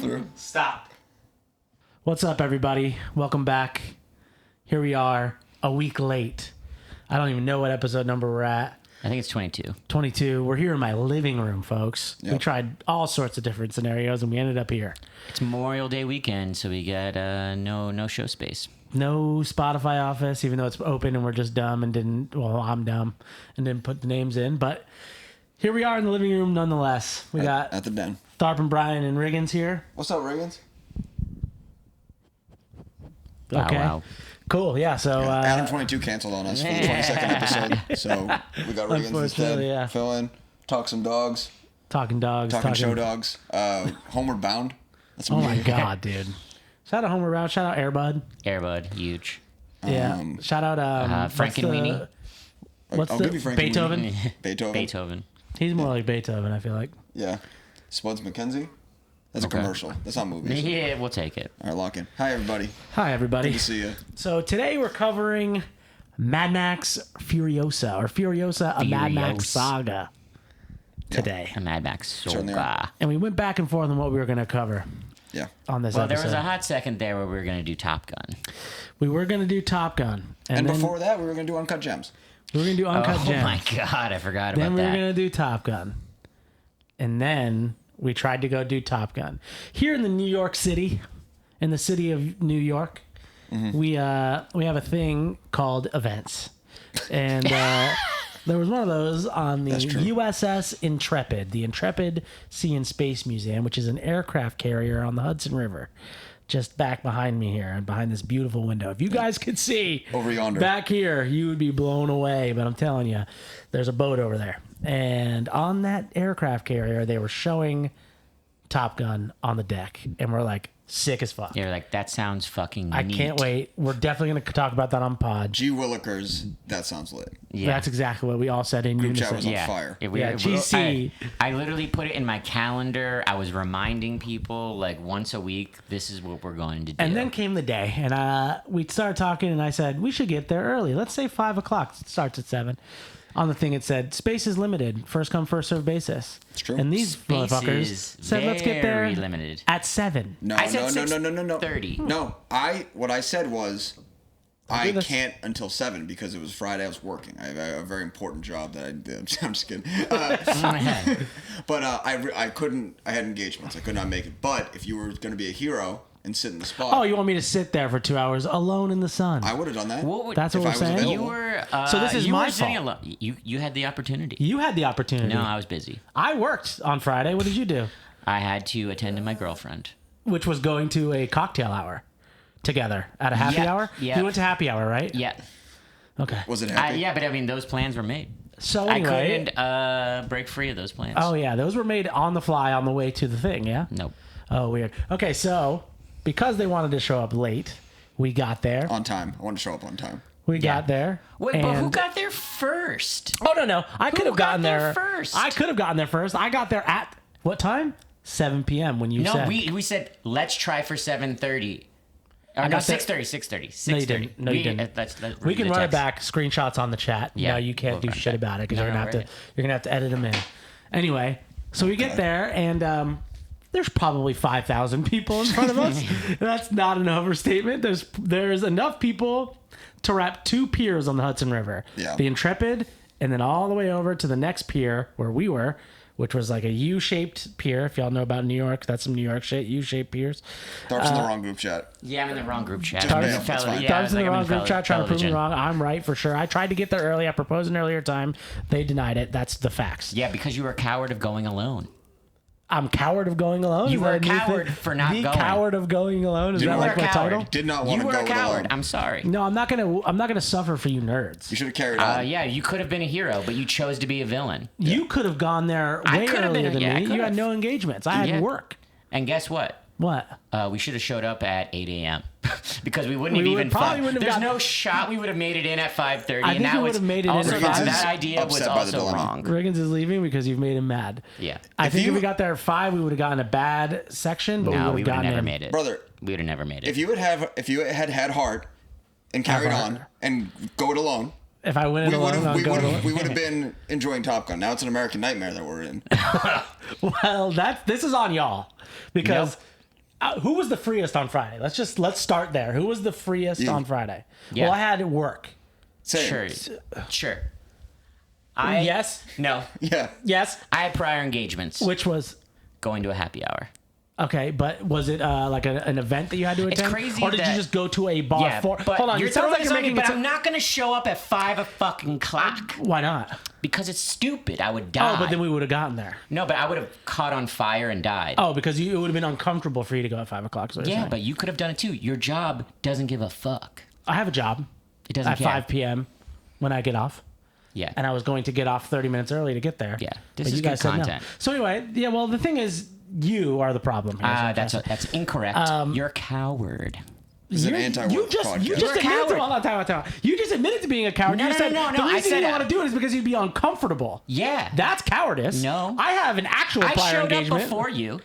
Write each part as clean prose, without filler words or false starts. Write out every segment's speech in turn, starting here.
through. Stop. What's up, everybody? Welcome back. Here we are, a week late. I don't even know what episode number we're at. I think it's 22. 22. We're here in my living room, folks. Yep. We tried all sorts of different scenarios, and we ended up here. It's Memorial Day weekend, so we got no show space. No Spotify office, even though it's open, and we're just dumb and didn't. Well, I'm dumb and didn't put the names in, but here we are in the living room, nonetheless. We got at the den. Tharp and Brian and Riggins here. What's up, Riggins? Okay. Wow. Cool. Yeah. So Adam 22 canceled on us for the 22nd episode, so we got Riggins instead. Yeah. Fill in, talk some dogs, talking dogs, talking show dogs. Homeward Bound. That's Oh my god, dude! Shout out Homer Round. Shout out Airbud. Airbud, huge. Yeah. Shout out Frankenweenie. What's I'll the give you Frank Beethoven? Beethoven. He's more like Beethoven, I feel like. Yeah. Spuds McKenzie. That's a commercial. That's not movies. Yeah, we'll take it. All right, lock in. Hi, everybody. Hi, everybody. Good to see you. So today we're covering MAD MAX Furiosa, or Furiosa, a MAD MAX Saga. Today. A Mad Max Certainly Saga. And we went back and forth on what we were going to cover Yeah. on this Well, episode. there was a hot second there where we were going to do Top Gun. We were going to do Top Gun. And then before that, we were going to do Uncut Gems. we were going to do Uncut Oh Gems. my god, I forgot Then about we were that. going to do Top Gun. And then we tried to go do Top Gun. Here in the New York City, in the city of New York, we have a thing called events. And there was one of those on the That's true. USS Intrepid, the Intrepid Sea and Space Museum, which is an aircraft carrier on the Hudson River. Just back behind me here and behind this beautiful window. If you guys could see Over yonder. back here, you would be blown away. But I'm telling you, there's a boat over there. And on that aircraft carrier, they were showing Top Gun on the deck. And we're like, sick as fuck. You're like, that sounds fucking I neat. can't wait. We're definitely going to talk about that on pod. G. Willikers, that sounds lit. Yeah. That's exactly what we all said in Group chat unison. was on fire. Yeah, GC. I literally put it in my calendar. I was reminding people like once a week, this is what we're going to do. And then came the day, and we started talking, and I said, we should get there early. Let's say 5 o'clock. It starts at 7. On the thing, it said, space is limited. First come, first served basis. It's true. And these Space motherfuckers is said, let's get there very limited. at 7. No, I said no. 6:30. No, what I said was, I this. can't until 7 because it was Friday. I was working. I have a very important job that I did. I'm just kidding. But I couldn't. I had engagements. I could not make it. But if you were going to be a hero and sit in the spot, Oh, you want me to sit there for 2 hours alone in the sun? I would have done that. What would, That's what if we're I was saying? available. you were. So this is you my were sitting fault. alone. You had the opportunity. You had the opportunity. No, I was busy. I worked on Friday. What did you do? I had to attend to my girlfriend. Which was going to a cocktail hour together at a happy Yeah, hour? yeah. You went to happy hour, right? Yeah. Okay. Was it happy? Yeah, but I mean, those plans were made. So I anyway. couldn't break free of those plans. Oh, yeah. Those were made on the fly on the way to the thing, yeah? Nope. Oh, weird. Okay, so because they wanted to show up late, we got there. On time. I wanted to show up on time. We got there. Wait, but who and- got there first? Oh, no. I could have got gotten there there first? I could have gotten there first. I got there at what time? 7 p.m. when you No, said. we said let's try for 7:30. Or no, got there- 6:30. 6:30. No, you didn't. No, you didn't. We can run it back. Screenshots on the chat. Yeah, No, you can't we'll do run it shit back. about it because No, you're gonna no, have to. right. You're gonna have to edit them in. Anyway, so we get there and there's probably 5,000 people in front of us. That's not an overstatement. There's enough people to wrap 2 piers on the Hudson River. Yeah. The Intrepid, and then all the way over to the next pier where we were, which was like a U-shaped pier. If y'all know about New York, that's some New York shit. U-shaped piers. Tharp's in the wrong group chat. Yeah, I'm in the wrong group chat. Just I'm bail, in that's fine. Yeah, Darby's in the I'm wrong group chat trying to prove me Fellavision. wrong. I'm right for sure. I tried to get there early. I proposed an earlier time. They denied it. That's the facts. Yeah, because you were a coward of going alone. I'm coward of going alone. You Is were that a new thing? coward for not the going. coward of going alone. Is You that were like a my coward. title? Did not want You to were go a it coward. alone. I'm sorry. No, I'm not gonna suffer for you nerds. You should have carried on. Yeah, you could have been a hero, but you chose to be a villain. You could have gone there I way could have been earlier a- than yeah, I me. could You had have. no engagements. I had Yeah. work. And guess what? What? We should have showed up at 8 a.m. because we wouldn't have We even probably wouldn't have There's gotten- no shot we would have made it in at 5:30. I and think that we would was have made it in also at that, 5. that idea was Upset by the also dilemma. wrong. Riggins is leaving because you've made him mad. Yeah. I If think if you- we got there at 5, we would have gotten a bad section, but No, we we would have would have gotten never in. made it. Brother, We would have never made it. if you had heart and carried heart. on and go it alone, If I win it we would alone, I'll go to we would have been enjoying Top Gun. Now it's an American nightmare that we're in. Well, this is on y'all because Who was the freest on Friday? Let's start there. Who was the freest on Friday? Yeah. Well, I had to work. Same. Sure. Yes. No. Yeah. Yes. I had prior engagements. Which was Going to a happy hour. okay, but was it like an event that you had to attend? It's crazy or did you that- just go to a bar Yeah, for? but Hold on, you're it sounds throwing like this you're on me, making but it. I'm not going to show up at 5:00 Why not? because it's stupid. I would die. Oh, but then we would have gotten there. No, but I would have caught on fire and died. Oh, because it would have been uncomfortable for you to go at 5:00. is what you're yeah, saying. but you could have done it too. Your job doesn't give a fuck. I have a job It doesn't at care. 5 p.m. when I get off. Yeah. And I was going to get off 30 minutes early to get there. Yeah, But this is you good guys said no. content. So anyway, yeah. Well, the thing is, you are the problem here. That's incorrect. You're a coward. It's an You anti-work just podcast. admitted You're a to coward. hold on, time. You just admitted to being a coward. No, You no, said no, the I reason said you didn't want to do it is because you'd be uncomfortable. Yeah. That's cowardice. No. I have an actual I prior showed engagement. up before you.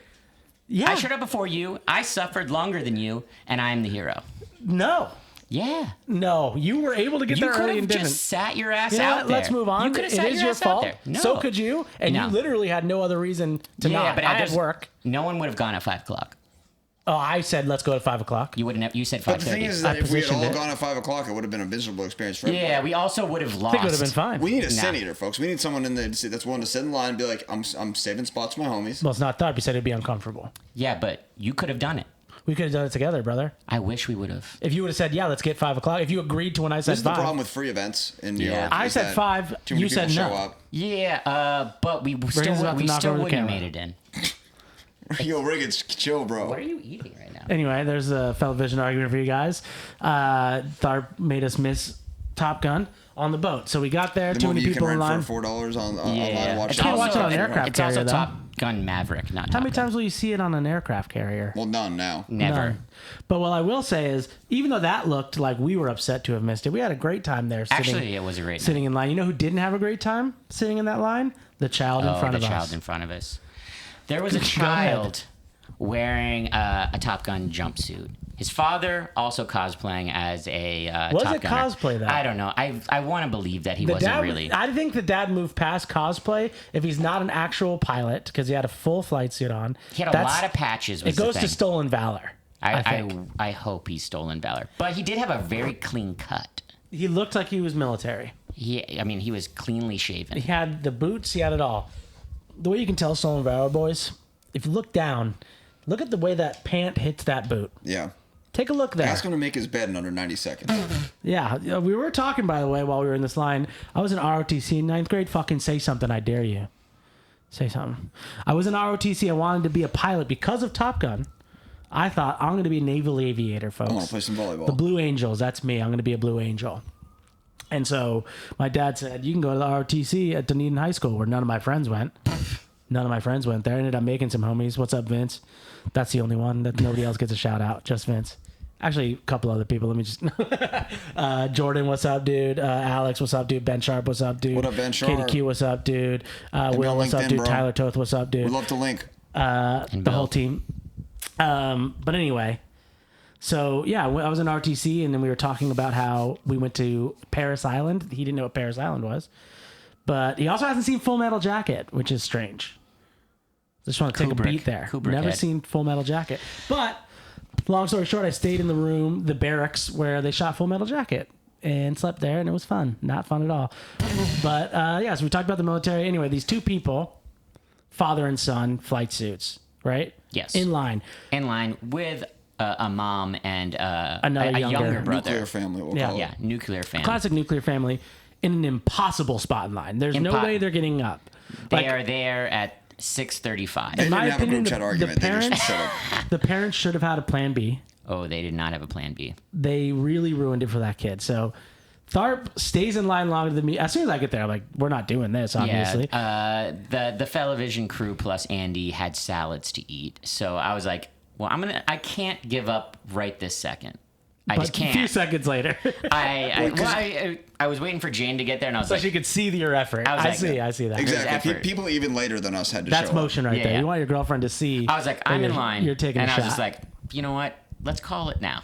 Yeah. I showed up before you. I suffered longer than you, and I'm the hero. No. Yeah. No. You were able to get You there could early have and didn't. just sat your ass You know out what? there. Let's move on. You could have It sat is your your ass out fault. there. No. So could you. And No. you literally had no other reason to not. I had there's- work. No one would have gone at 5:00. Oh, I said let's go at 5:00. You wouldn't have. You said But the 5:30. thing is that if we had positioned all it. gone at 5:00, it would have been a miserable experience for everybody. Yeah, we also would have lost. I think it would have been fine. We need a sin Nah. eater, folks. We need someone in there that's willing to sit in line and be like, I'm saving spots for my homies. Well, it's not Tharp. You said it'd be uncomfortable. Yeah, but you could have done it. We could have done it together, brother. I wish we would have. If you would have said, yeah, let's get 5:00. If you agreed to when I said This is the 5. problem with free events in New Yeah. York. I is said that 5, Too many you said people no. show up. Yeah, but we is still about to knock over the wouldn't have camera. made it in. Yo, Riggins, chill, bro. What are you eating right now? Anyway, there's a Fellavision argument for you guys. Tharp made us miss Top Gun on the boat. So we got there, The too movie many you can people in rent line. for $4 online. Yeah, Watch it's it. can't watch it on also- an aircraft It's also carrier, though. Top Gun Maverick, not How Top many Gun. times will you see it on an aircraft carrier? Well, none now. Never. None. But what I will say is, even though that looked like we were upset to have missed it, we had a great time there sitting, Actually, it was a great sitting in line. You know who didn't have a great time sitting in that line? The child in front the of child us. in front of us. There was a ahead. child wearing a Top Gun jumpsuit. His father also cosplaying as a Was Top it Gunner. cosplay, though? I don't know. I want to believe that he The wasn't dad, really. I think the dad moved past cosplay if he's not an actual pilot because he had a full flight suit on. He had a lot of patches. Was It goes the to thing. stolen valor. I think. I hope he's stolen valor, but he did have a very clean cut. He looked like he was military. He was cleanly shaven. He had the boots. He had it all. The way you can tell stolen valor, boys, if you look down, look at the way that pant hits that boot. Yeah. Take a look there. Ask him to make his bed in under 90 seconds. Yeah, we were talking, by the way, while we were in this line. I was in ROTC in 9th grade. Fucking say something, I dare you. Say something. I was in ROTC. I wanted to be a pilot because of Top Gun. I thought, I'm going to be a naval aviator, folks. I want to play some volleyball. The Blue Angels, that's me. I'm going to be a Blue Angel. And so my dad said, you can go to the ROTC at Dunedin High School, where none of my friends went. None of my friends went there. I ended up making some homies. What's up, Vince? That's the only one that nobody else gets a shout out. Just Vince. Actually, a couple other people. Let me just... Jordan, what's up, dude? Alex, what's up, dude? Ben Sharp, what's up, dude? What up, Ben Sharp? Katie Q, what's up, dude? Will, on what's up, LinkedIn, dude? bro. Tyler Toth, what's up, dude? We'd love to link. The Bill. whole team. But anyway, so yeah, I was in RTC, and then we were talking about how we went to Paris Island. He didn't know what Paris Island was, but he also hasn't seen Full Metal Jacket, which is strange. Just want to take a Kubrick. beat there. Kubrick Never head. seen Full Metal Jacket, but long story short, I stayed in the room, the barracks where they shot Full Metal Jacket, and slept there, and it was fun. Not fun at all. But yeah, so we talked about the military. Anyway, these two people, father and son, flight suits, right? Yes. In line. In line with a mom and Another a younger younger brother. Nuclear family, we'll Yeah. call it. Yeah, nuclear family. Classic nuclear family in an impossible spot in line. There's no Impo- way they're getting up. They are there at 6:35. They didn't my have opinion, a group chat the argument. They parents- just set up. The parents should have had a plan B. Oh, they did not have a plan B. They really ruined it for that kid. So Tharp stays in line longer than me. As soon as I get there, I'm like, we're not doing this, obviously. Yeah, the Fellavision crew plus Andy had salads to eat, so I was like, well, I can't give up right this second. I but just a few can't. seconds later. I was waiting for Jane to get there, and I was So like, she could see your effort. I was like- I see that. Exactly. effort. People even later than us had to That's show motion right Yeah, there. yeah. You want your girlfriend to see. I was like, that I'm in you're- line, You're taking and a I shot. was just like, you know what? Let's call it now.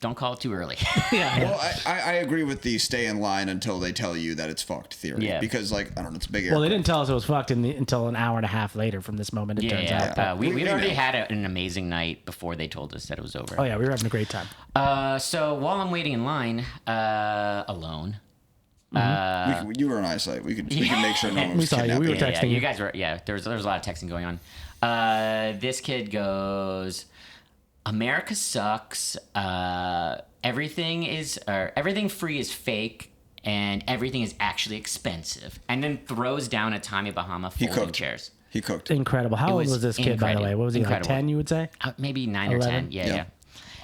don't call it too early. Yeah. Well, I agree with the stay in line until they tell you that it's fucked theory. Yeah. Because, like, I don't know, it's a big Well, they aircraft. didn't tell us it was fucked until an hour and a half later from this moment, it turns out. Yeah. We'd We already know. had an amazing night before they told us that it was over. Oh, yeah, we were having a great time. So while I'm waiting in line, alone. You were in eyesight. We could make sure no one We was saw you. kidnapped. We were Yeah, texting you you. guys were. Yeah, there was a lot of texting going on. This kid goes, America sucks. Everything free is fake, and everything is actually expensive. And then throws down a Tommy Bahama folding cooked. chairs. He cooked. Incredible. How old was was this kid, by the way? What was he, incredible. like 10, you would say? Maybe 9 or 11? 10. Yeah, Yeah. yeah.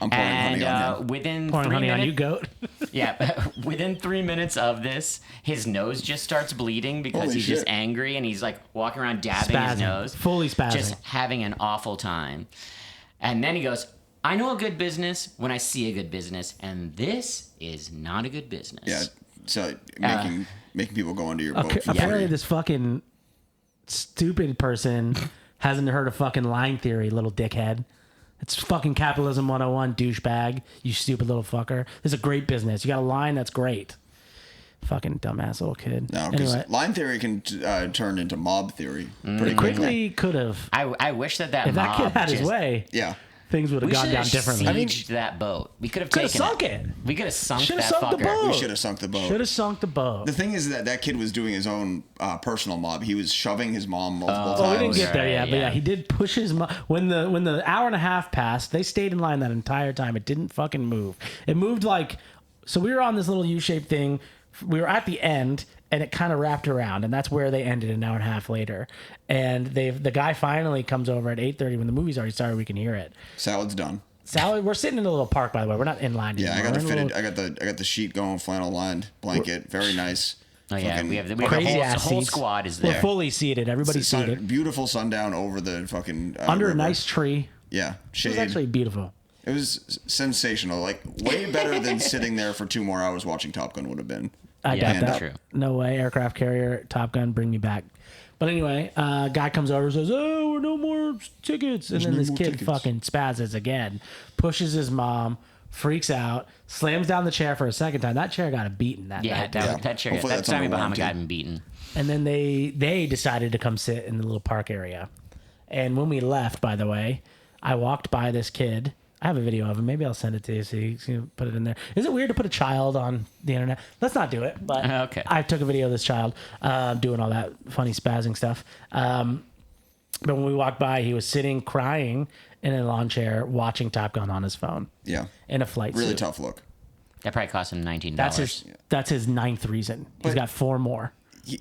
I'm pouring And honey on him. within Pouring 3 honey minutes, on you, goat. yeah, within 3 minutes of this, his nose just starts bleeding because Holy he's just shit. angry and he's like walking around dabbing his Spazzing. nose, Fully spazzing. just having an awful time. And then he goes, "I know a good business when I see a good business, and this is not a good business." Yeah. So making people go into your boat for Apparently, free. this fucking stupid person hasn't heard of fucking line theory, little dickhead. It's fucking capitalism 101, douchebag. You stupid little fucker. This is a great business. You got a line that's great. Fucking dumbass little kid. No, because anyway, line theory can turn into mob theory pretty quickly. quickly could have. I wish that If that kid mob had his just- way, Yeah. things would have We gone should down have differently. sieged that boat. We could have Could have taken sunk it. We could have sunk Should have that sunk the fucker. boat. We should have sunk the boat. Should have sunk the boat. The thing is that kid was doing his own personal mob. He was shoving his mom multiple Oh, we times. didn't get there Right, yet, but yeah. yeah, he did push his. When the hour and a half passed, they stayed in line that entire time. It didn't fucking move. It moved like, so we were on this little U-shaped thing. We were at the end, and it kind of wrapped around, and that's where they ended an hour and a half later. And the guy finally comes over at 8:30 when the movie's already started. We can hear it. Salad's done. Sally, we're sitting in a little park, by the way. We're not in line. Yeah, I anymore. got the We're in a fitted. little- I got the sheet going, flannel lined blanket, very nice. Oh yeah, Fucking we have the crazy whole, ass whole seats. squad is We're there. fully seated. Everybody's seated Beautiful sundown over the fucking under a river. nice tree. Yeah, It shade. was actually beautiful. It was sensational. Like way better than sitting there for 2 more hours watching Top Gun would have been. I Yeah, doubt that. true. No way. Aircraft carrier, Top Gun, bring me back. But anyway, guy comes over and says, "Oh, no more tickets." And then no this more kid tickets. fucking spazzes again, pushes his mom, freaks out, slams down the chair for a second time. That chair got a beating that Yeah, night. that chair. Hopefully That that's Tommy under Bahama warranty. got him beaten. And then they decided to come sit in the little park area. And when we left, by the way, I walked by this kid. I have a video of him. Maybe I'll send it to you so you can put it in there. Is it weird to put a child on the internet? Let's not do it. But Okay. I took a video of this child doing all that funny spazzing stuff. But when we walked by, he was sitting crying in a lawn chair watching Top Gun on his phone Yeah, in a flight really suit. tough look. That probably cost him $19. That's his ninth reason. He's But- got 4 more.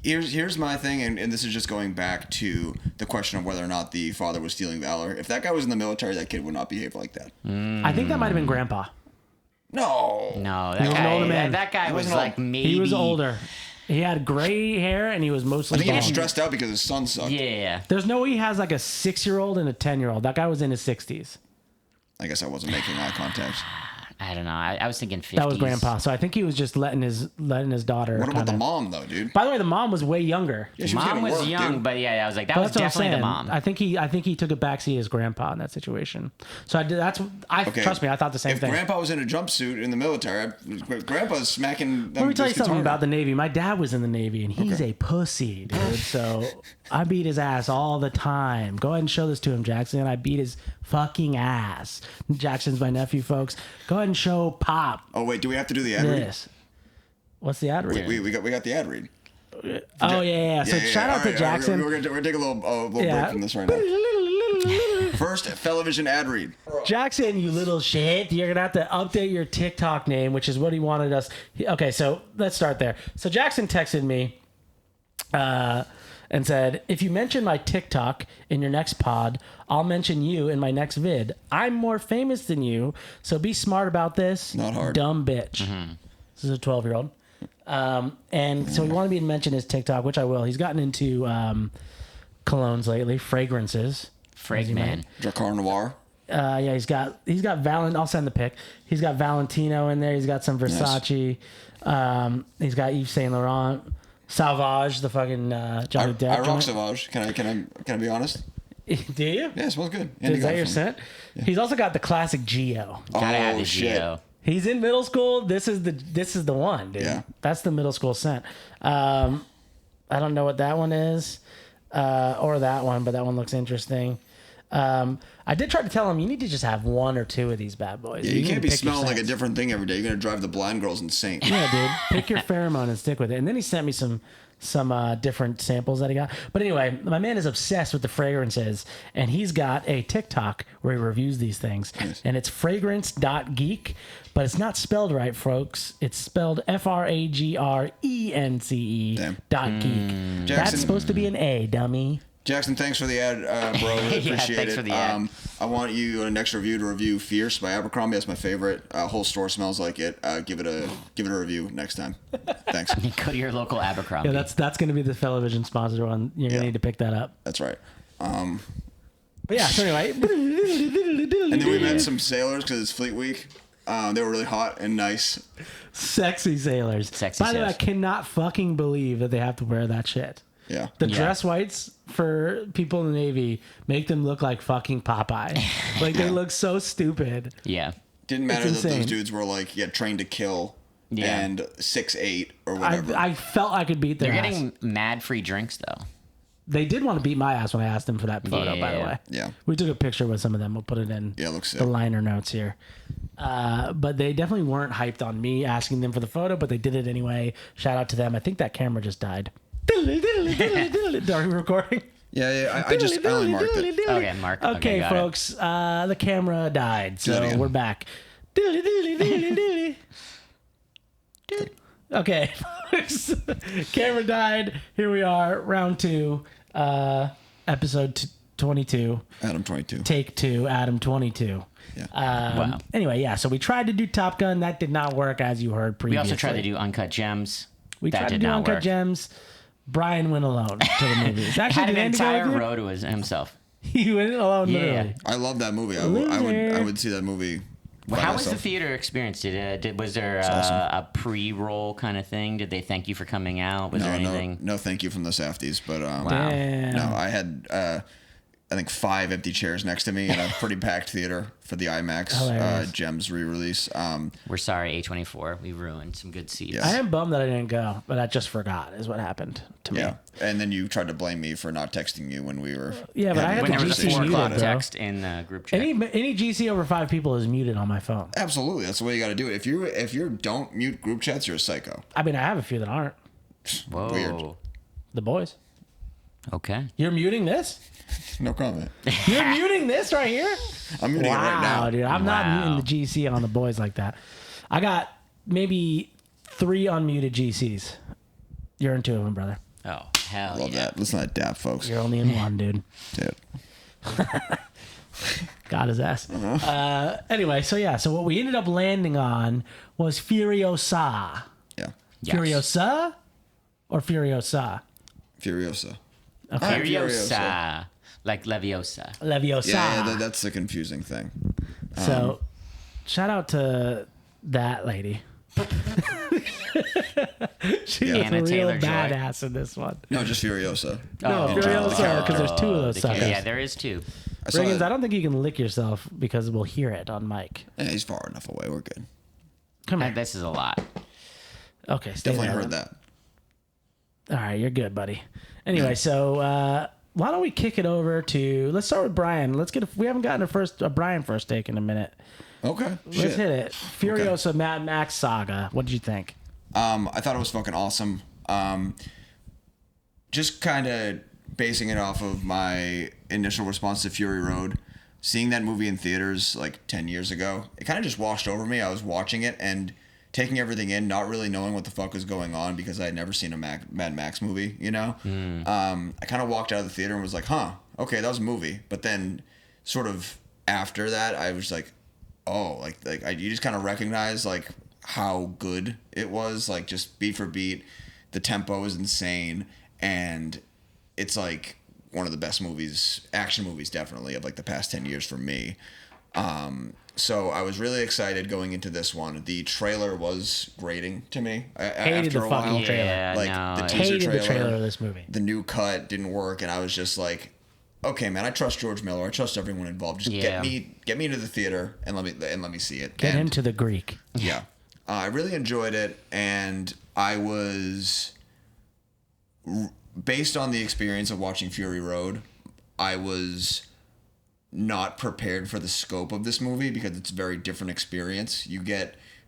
Here's my thing, and this is just going back to the question of whether or not the father was stealing valor. If that guy was in the military, that kid would not behave like that. I think that might have been Grandpa. No. No, was that an guy. older man. That guy was wasn't like old. maybe. He was older. He had gray hair and he was mostly I think he was bald. stressed out because his son sucked. Yeah. There's no way he has like a 6-year-old and a 10-year-old. That guy was in his 60s. I guess I wasn't making eye contact. I don't know. I was thinking 50s. That was Grandpa. So I think he was just letting his daughter. What about the kinda- mom though, dude? By the way, the mom was way younger. Yeah, she Mom getting was work, young, dude. but yeah, I was like, that But was that's what I'm definitely saying. the mom. I think he took a backseat as Grandpa in that situation. So Okay. trust me, I thought the same If thing. Grandpa was in a jumpsuit in the military, Grandpa's smacking. Let me tell you those kids something harder. about the Navy. My dad was in the Navy, and he's a pussy, dude. So I beat his ass all the time. Go ahead and show this to him, Jackson. I beat his fucking ass. Jackson's my nephew, folks. Go ahead and show Pop Oh wait, do we have to do the ad read? this. What's the ad read? We got the ad read. Oh, yeah. So shout out to Jackson. We're gonna take a little Yeah. break from this right now. First, Fellavision ad read. Jackson, you little shit. You're going to have to update your TikTok name, which is what he wanted us. Okay, so let's start there. So Jackson texted me and said, if you mention my TikTok in your next pod, I'll mention you in my next vid. I'm more famous than you, so be smart about this. Not hard. Dumb bitch. This is a 12-year-old. And so he wanted me to mention his TikTok, which I will. He's gotten into colognes lately, fragrances. Fragman. Dracar Noir. Yeah, he's got I'll send the pic. He's got Valentino in there. He's got some Versace. He's got Yves Saint Laurent, Sauvage, the fucking Johnny Depp. I rock joint. Sauvage. Can I be honest? Do you? Yeah, it smells good. Is that your scent? He's also got the classic Geo. Gotta have Oh, the shit. Geo. He's in middle school. This is the one, dude. Yeah. That's the middle school scent. I don't know what that one is, or that one, but that one looks interesting. I did try to tell him you need to just have 1 or 2 of these bad boys. Yeah, you can't be pick your smelling like a scents. different thing every day. You're gonna drive the blind girls insane. Yeah, dude. Pick your pheromone and stick with it. And then he sent me some different samples that he got. But anyway, my man is obsessed with the fragrances, and he's got a TikTok where he reviews these things. Nice. And it's fragrance.geek, but it's not spelled right, folks. It's spelled FRAGRENCE Damn. .geek. That's Jackson- supposed to be an A, dummy. Jackson, thanks for the ad, bro. Really Yeah, appreciate thanks it. for the ad. I want you in a next review to review Fierce by Abercrombie. That's my favorite. Whole store smells like it. Give it a review next time. Thanks. Go to your local Abercrombie. Yeah, that's going to be the Fellavision sponsor one. You're going to Yeah. need to pick that up. That's right. But yeah, so anyway. And then we met some sailors because it's Fleet Week. They were really hot and nice. Sexy sailors. Sexy By the way, I sailors. cannot fucking believe that they have to wear that shit. Yeah. The Yeah. dress whites for people in the Navy make them look like fucking Popeye. Like they look so stupid. Yeah. Didn't matter It's that those insane. dudes were like trained to kill Yeah. and 6'8" or whatever. I felt I could beat their They're ass. getting mad free drinks though. They did want to beat my ass when I asked them for that photo, by the Yeah. way. Yeah. We took a picture with some of them. We'll put it in Yeah, it looks sick. the liner notes here. But they definitely weren't hyped on me asking them for the photo, but they did it anyway. Shout out to them. I think that camera just died. Are we recording? Yeah, I only marked it. Okay, Mark. Okay, got folks, the camera died, that so again. we're back. Okay, folks, camera died. Here we are, round 2, episode 22, Adam 22. take 2, Adam 22. Yeah. Wow. Anyway, yeah, so we tried to do Top Gun. That did not work, as you heard We previously. also tried to do Uncut Gems. We that tried to did do not Uncut work. Gems. Brian went alone to the movies. Actually, Had an did Andy go entire with you? row to himself. He went alone, Yeah. literally. I love that movie. I Loser. would see that movie. by How was the myself. theater experience? Was there awesome. a pre-roll kind of thing? Did they thank you for coming out? Was there anything? No, thank you from the Safdies. But Wow. Damn. no, I had I think 5 empty chairs next to me in a pretty packed theater for the IMAX Hilarious. Gems re-release. We're sorry, A24. We ruined some good seats. Yeah. I am bummed that I didn't go, but I just forgot is what happened to me. Yeah, and then you tried to blame me for not texting you when we were. Yeah, but I had When the there was a GC 4 muted, o'clock bro. text in the group chat. Any GC over 5 people is muted on my phone. Absolutely, that's the way you got to do it. If you don't mute group chats, you're a psycho. I mean, I have a few that aren't. Whoa. Weird. The boys. Okay. You're muting this? No comment. You're muting this right here? I'm muting it right now. Wow, dude. I'm not Wow. muting the GC on the boys like that. I got maybe 3 unmuted GCs. You're in 2 of them, brother. Oh, hell Love yeah. that. Listen to that dap, folks. You're only in 1, dude. Dude. Got his ass. Anyway, so yeah. So what we ended up landing on was Furiosa. Yeah. Yes. Furiosa or Furiosa? Furiosa. Okay. Furiosa. Like Leviosa. Leviosa. Yeah, that's the confusing thing. So, shout out to that lady. She was Anna a real Taylor-Joy. badass in this one. No, just Furiosa. No, Oh, Furiosa, because there's 2 of those the suckers. yeah, there is 2. I saw Riggins, that. I don't think you can lick yourself because we'll hear it on mic. Yeah, he's far enough away. We're good. Come here. This is a lot. Okay, stay Definitely there heard then. that. All right, you're good, buddy. Anyway, so why don't we kick it over to? Let's start with Brian. We haven't gotten a Brian first take in a minute. Okay. Let's Shit. hit it. Furiosa Mad Max Saga. What did you think? I thought it was fucking awesome. Just kind of basing it off of my initial response to Fury Road, seeing that movie in theaters like 10 years ago, it kind of just washed over me. I was watching it and taking everything in, not really knowing what the fuck was going on because I had never seen a Mad Max movie, you know? I kind of walked out of the theater and was like, huh, okay, that was a movie. But then sort of after that, I was like, oh, you just kind of recognize like how good it was, like just beat for beat. The tempo is insane, and it's like one of the best action movies definitely of like the past 10 years for me. So I was really excited going into this one. The trailer was grating to me Hated after the a fucking while. trailer. Yeah, Like no. the teaser Hated the trailer trailer of this movie. the new cut didn't work, and I was just like, okay, man, I trust George Miller. I trust everyone involved. Just get me into the theater and let me see it. Get him to the Greek. Yeah. I really enjoyed it, and I was, based on the experience of watching Fury Road, I was not prepared for the scope of this movie because it's a very different experience.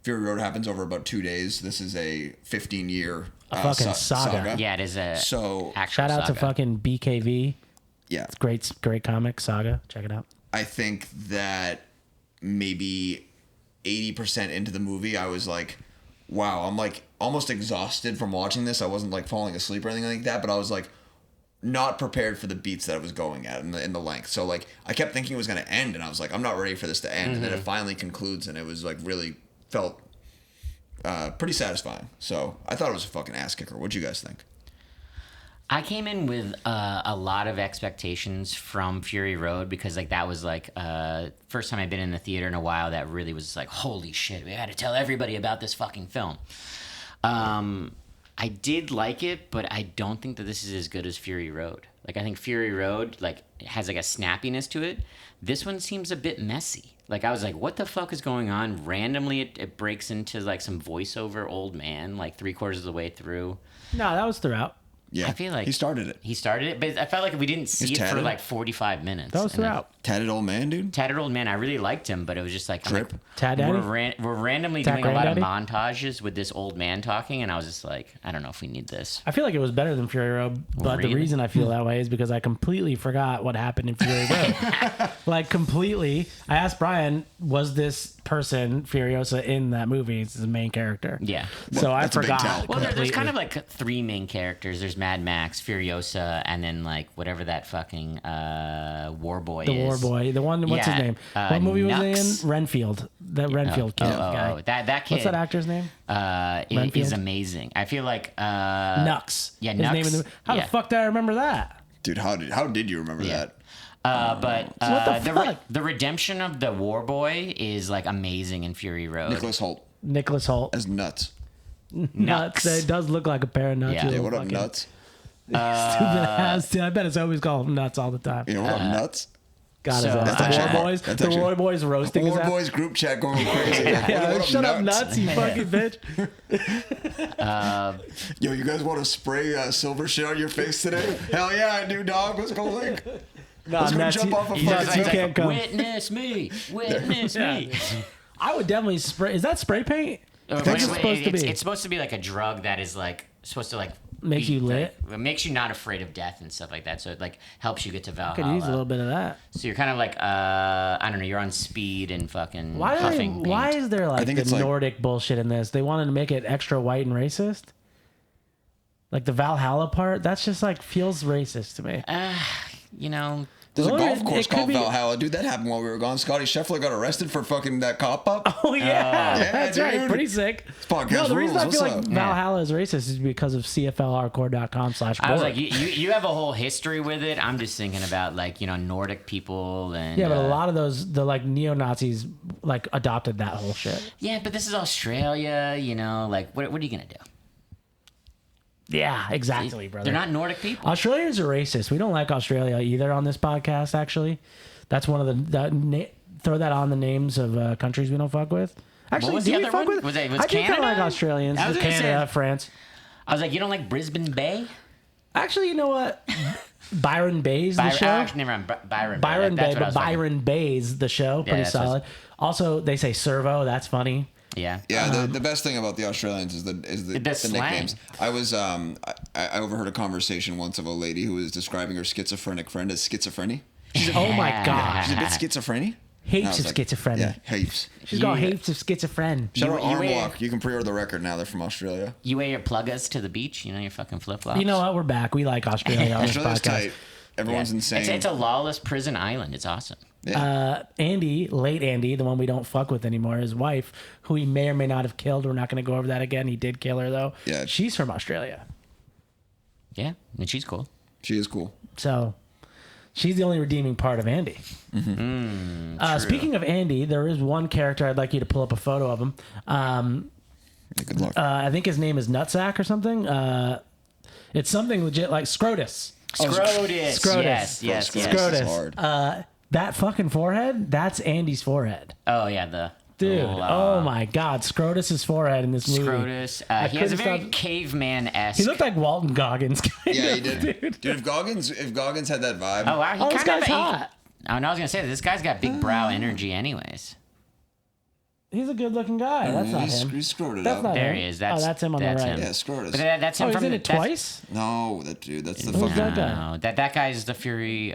Fury Road happens over about 2 days. This is a 15-year fucking saga. Yeah, it is a shout out saga. to fucking BKV. Yeah. It's great comic, Saga. Check it out. I think that maybe 80% into the movie, I was like, wow, I'm like almost exhausted from watching this. I wasn't like falling asleep or anything like that, but I was like not prepared for the beats that I was going at in the length. So like I kept thinking it was going to end, and I was like, I'm not ready for this to end. And then it finally concludes, and it was like really felt pretty satisfying. So I thought it was a fucking ass kicker. What'd you guys think? I came in with a lot of expectations from Fury Road because like that was like first time I'd been in the theater in a while that really was like, holy shit, we had to tell everybody about this fucking film. I did like it, but I don't think that this is as good as Fury Road. Like I think Fury Road like has like a snappiness to it. This one seems a bit messy. Like I was like, what the fuck is going on? Randomly it breaks into like some voiceover old man like 3/4 of the way through. No, that was throughout. Yeah, I feel like he started it, but I felt like we didn't see He's it for tatted. like 45 minutes. That was And then- throughout. tatted old man, dude. Tatted old man, I really liked him, but it was just like, I'm Trip. like, Tad Daddy? we're randomly Tat doing a lot of Granddaddy? montages with this old man talking, and I was just like, I don't know if we need this. I feel like it was better than Fury Road, but Really? the reason I feel that way is because I completely forgot what happened in Fury Road. Like completely. I asked Brian, was this person Furiosa in that movie? It's the main character. Yeah. So I that's a big forgot. tell. Well, there's completely. kind of like three main characters. There's Mad Max, Furiosa, and then like whatever that fucking War Boy the is. War Boy, the one. What's Yeah, his name? What movie was Nux. he in? Renfield. That Renfield kid guy. That kid. What's that actor's name? Is amazing. I feel like Nux. Yeah, His Nux. name in the, how Yeah. the fuck did I remember that? Dude, how did you remember Yeah. that? But What the fuck? the redemption of the War Boy is like amazing in Fury Road. Nicholas Holt Nicholas Holt. as Nuts. Nuts. It does look like a pair of nuts. Yeah. you Yeah, little what up, fucking Nuts? Stupid ass. Dude, I bet it's always called him nuts all the time. Yeah, what up, Nuts? God, So- his ass. That's The actually- War Boys. that's The actually- War Boys roasting his War ass. Boys group chat going crazy. Like, Yeah, what shut up, nuts, you fucking bitch. Yo, you guys want to spray silver shit on your face today? Hell yeah, I do, dog. Let's go link. No, Let's go nuts, jump you- off a nuts, fucking you thing. can't come. Witness me, witness me. I would definitely spray. Is that spray paint? think it's supposed to be. It's supposed to be like a drug that is like supposed to like Makes be, you lit? like, it makes you not afraid of death and stuff like that. So it like helps you get to Valhalla. Could use a little bit of that. So you're kind of like I don't know. You're on speed and fucking Why huffing paint. is there like think the it's like- Nordic bullshit in this? They wanted to make it extra white and racist. Like the Valhalla part, that's just like feels racist to me. You know, There's a Well, golf it course could called be- Valhalla. Dude, that happened while we were gone. Scotty Scheffler got arrested for fucking that cop up. Oh yeah, Yeah, that's right. dude. Pretty sick. podcast No, the reason rules. I feel What's like up? Valhalla is racist is because of CFLhardcore.com/board. I was like, you have a whole history with it. I'm just thinking about like Nordic people and yeah, but a lot of those, the like neo Nazis, like adopted that whole shit. Yeah, but this is Australia. Like what are you gonna do? Yeah, exactly, brother. They're not Nordic people. Australians are racist. We don't like Australia either on this podcast. Actually, that's one of throw that on the names of countries we don't fuck with. Actually, was do the we other fuck one? with? Was I do kind Canada? of like Australians. I was gonna say- Canada, France. I was like, you don't like Brisbane Bay? Actually, you know what? Byron Bay's the show. Actually, never mind. Byron Bay. Byron That's Bay, what I but was talking- Byron Bay's the show. Pretty that's what I was- solid. Also, they say servo. That's funny. Yeah. Yeah, the best thing about the Australians is the slang. nicknames. I was I overheard a conversation once of a lady who was describing her schizophrenic friend as schizophrenia. Oh my god, She's a bit schizophrenia. heaps of schizophrenia. Yeah, heaps. She's got You- heaps of schizophrenia. Shout out you Arm ain't- Walk. You can pre-order the record now. They're from Australia. You wear your pluggas to the beach. Your fucking flip flops. You know what? We're back. We like Australia on this Australia's podcast. tight. Everyone's insane. It's a lawless prison island. It's awesome. Andy, late Andy, the one we don't fuck with anymore, his wife, who he may or may not have killed. We're not going to go over that again. He did kill her though. Yeah. She's from Australia, Yeah, and she's cool. She is cool. so she's the only redeeming part of Andy. Speaking of Andy, there is one character I'd like you to pull up a photo of him. Yeah, good luck. I think his name is Nutsack or something. It's something legit like Scrotus. Scrotus. Scrotus. Yes. Scrotus is hard. That fucking forehead, that's Andy's forehead. Oh yeah, the Dude, little, oh my God, Scrotus's forehead in this movie. Scrotus. He has a very caveman-esque. He looked like Walton Goggins. Yeah, he did. Dude, if Goggins had that vibe. Oh wow, he this kind guy's of. hot. Oh no, I was gonna say this guy's got big brow energy, anyways. He's a good-looking guy. That's not him. He's screwed it That's up. not There him. he is. That's him on the right. him. Yeah, Scrotus. But that's him Oh, he's from in the, it twice? No, that's the Who's fucking. that guy? No, that guy is the Fury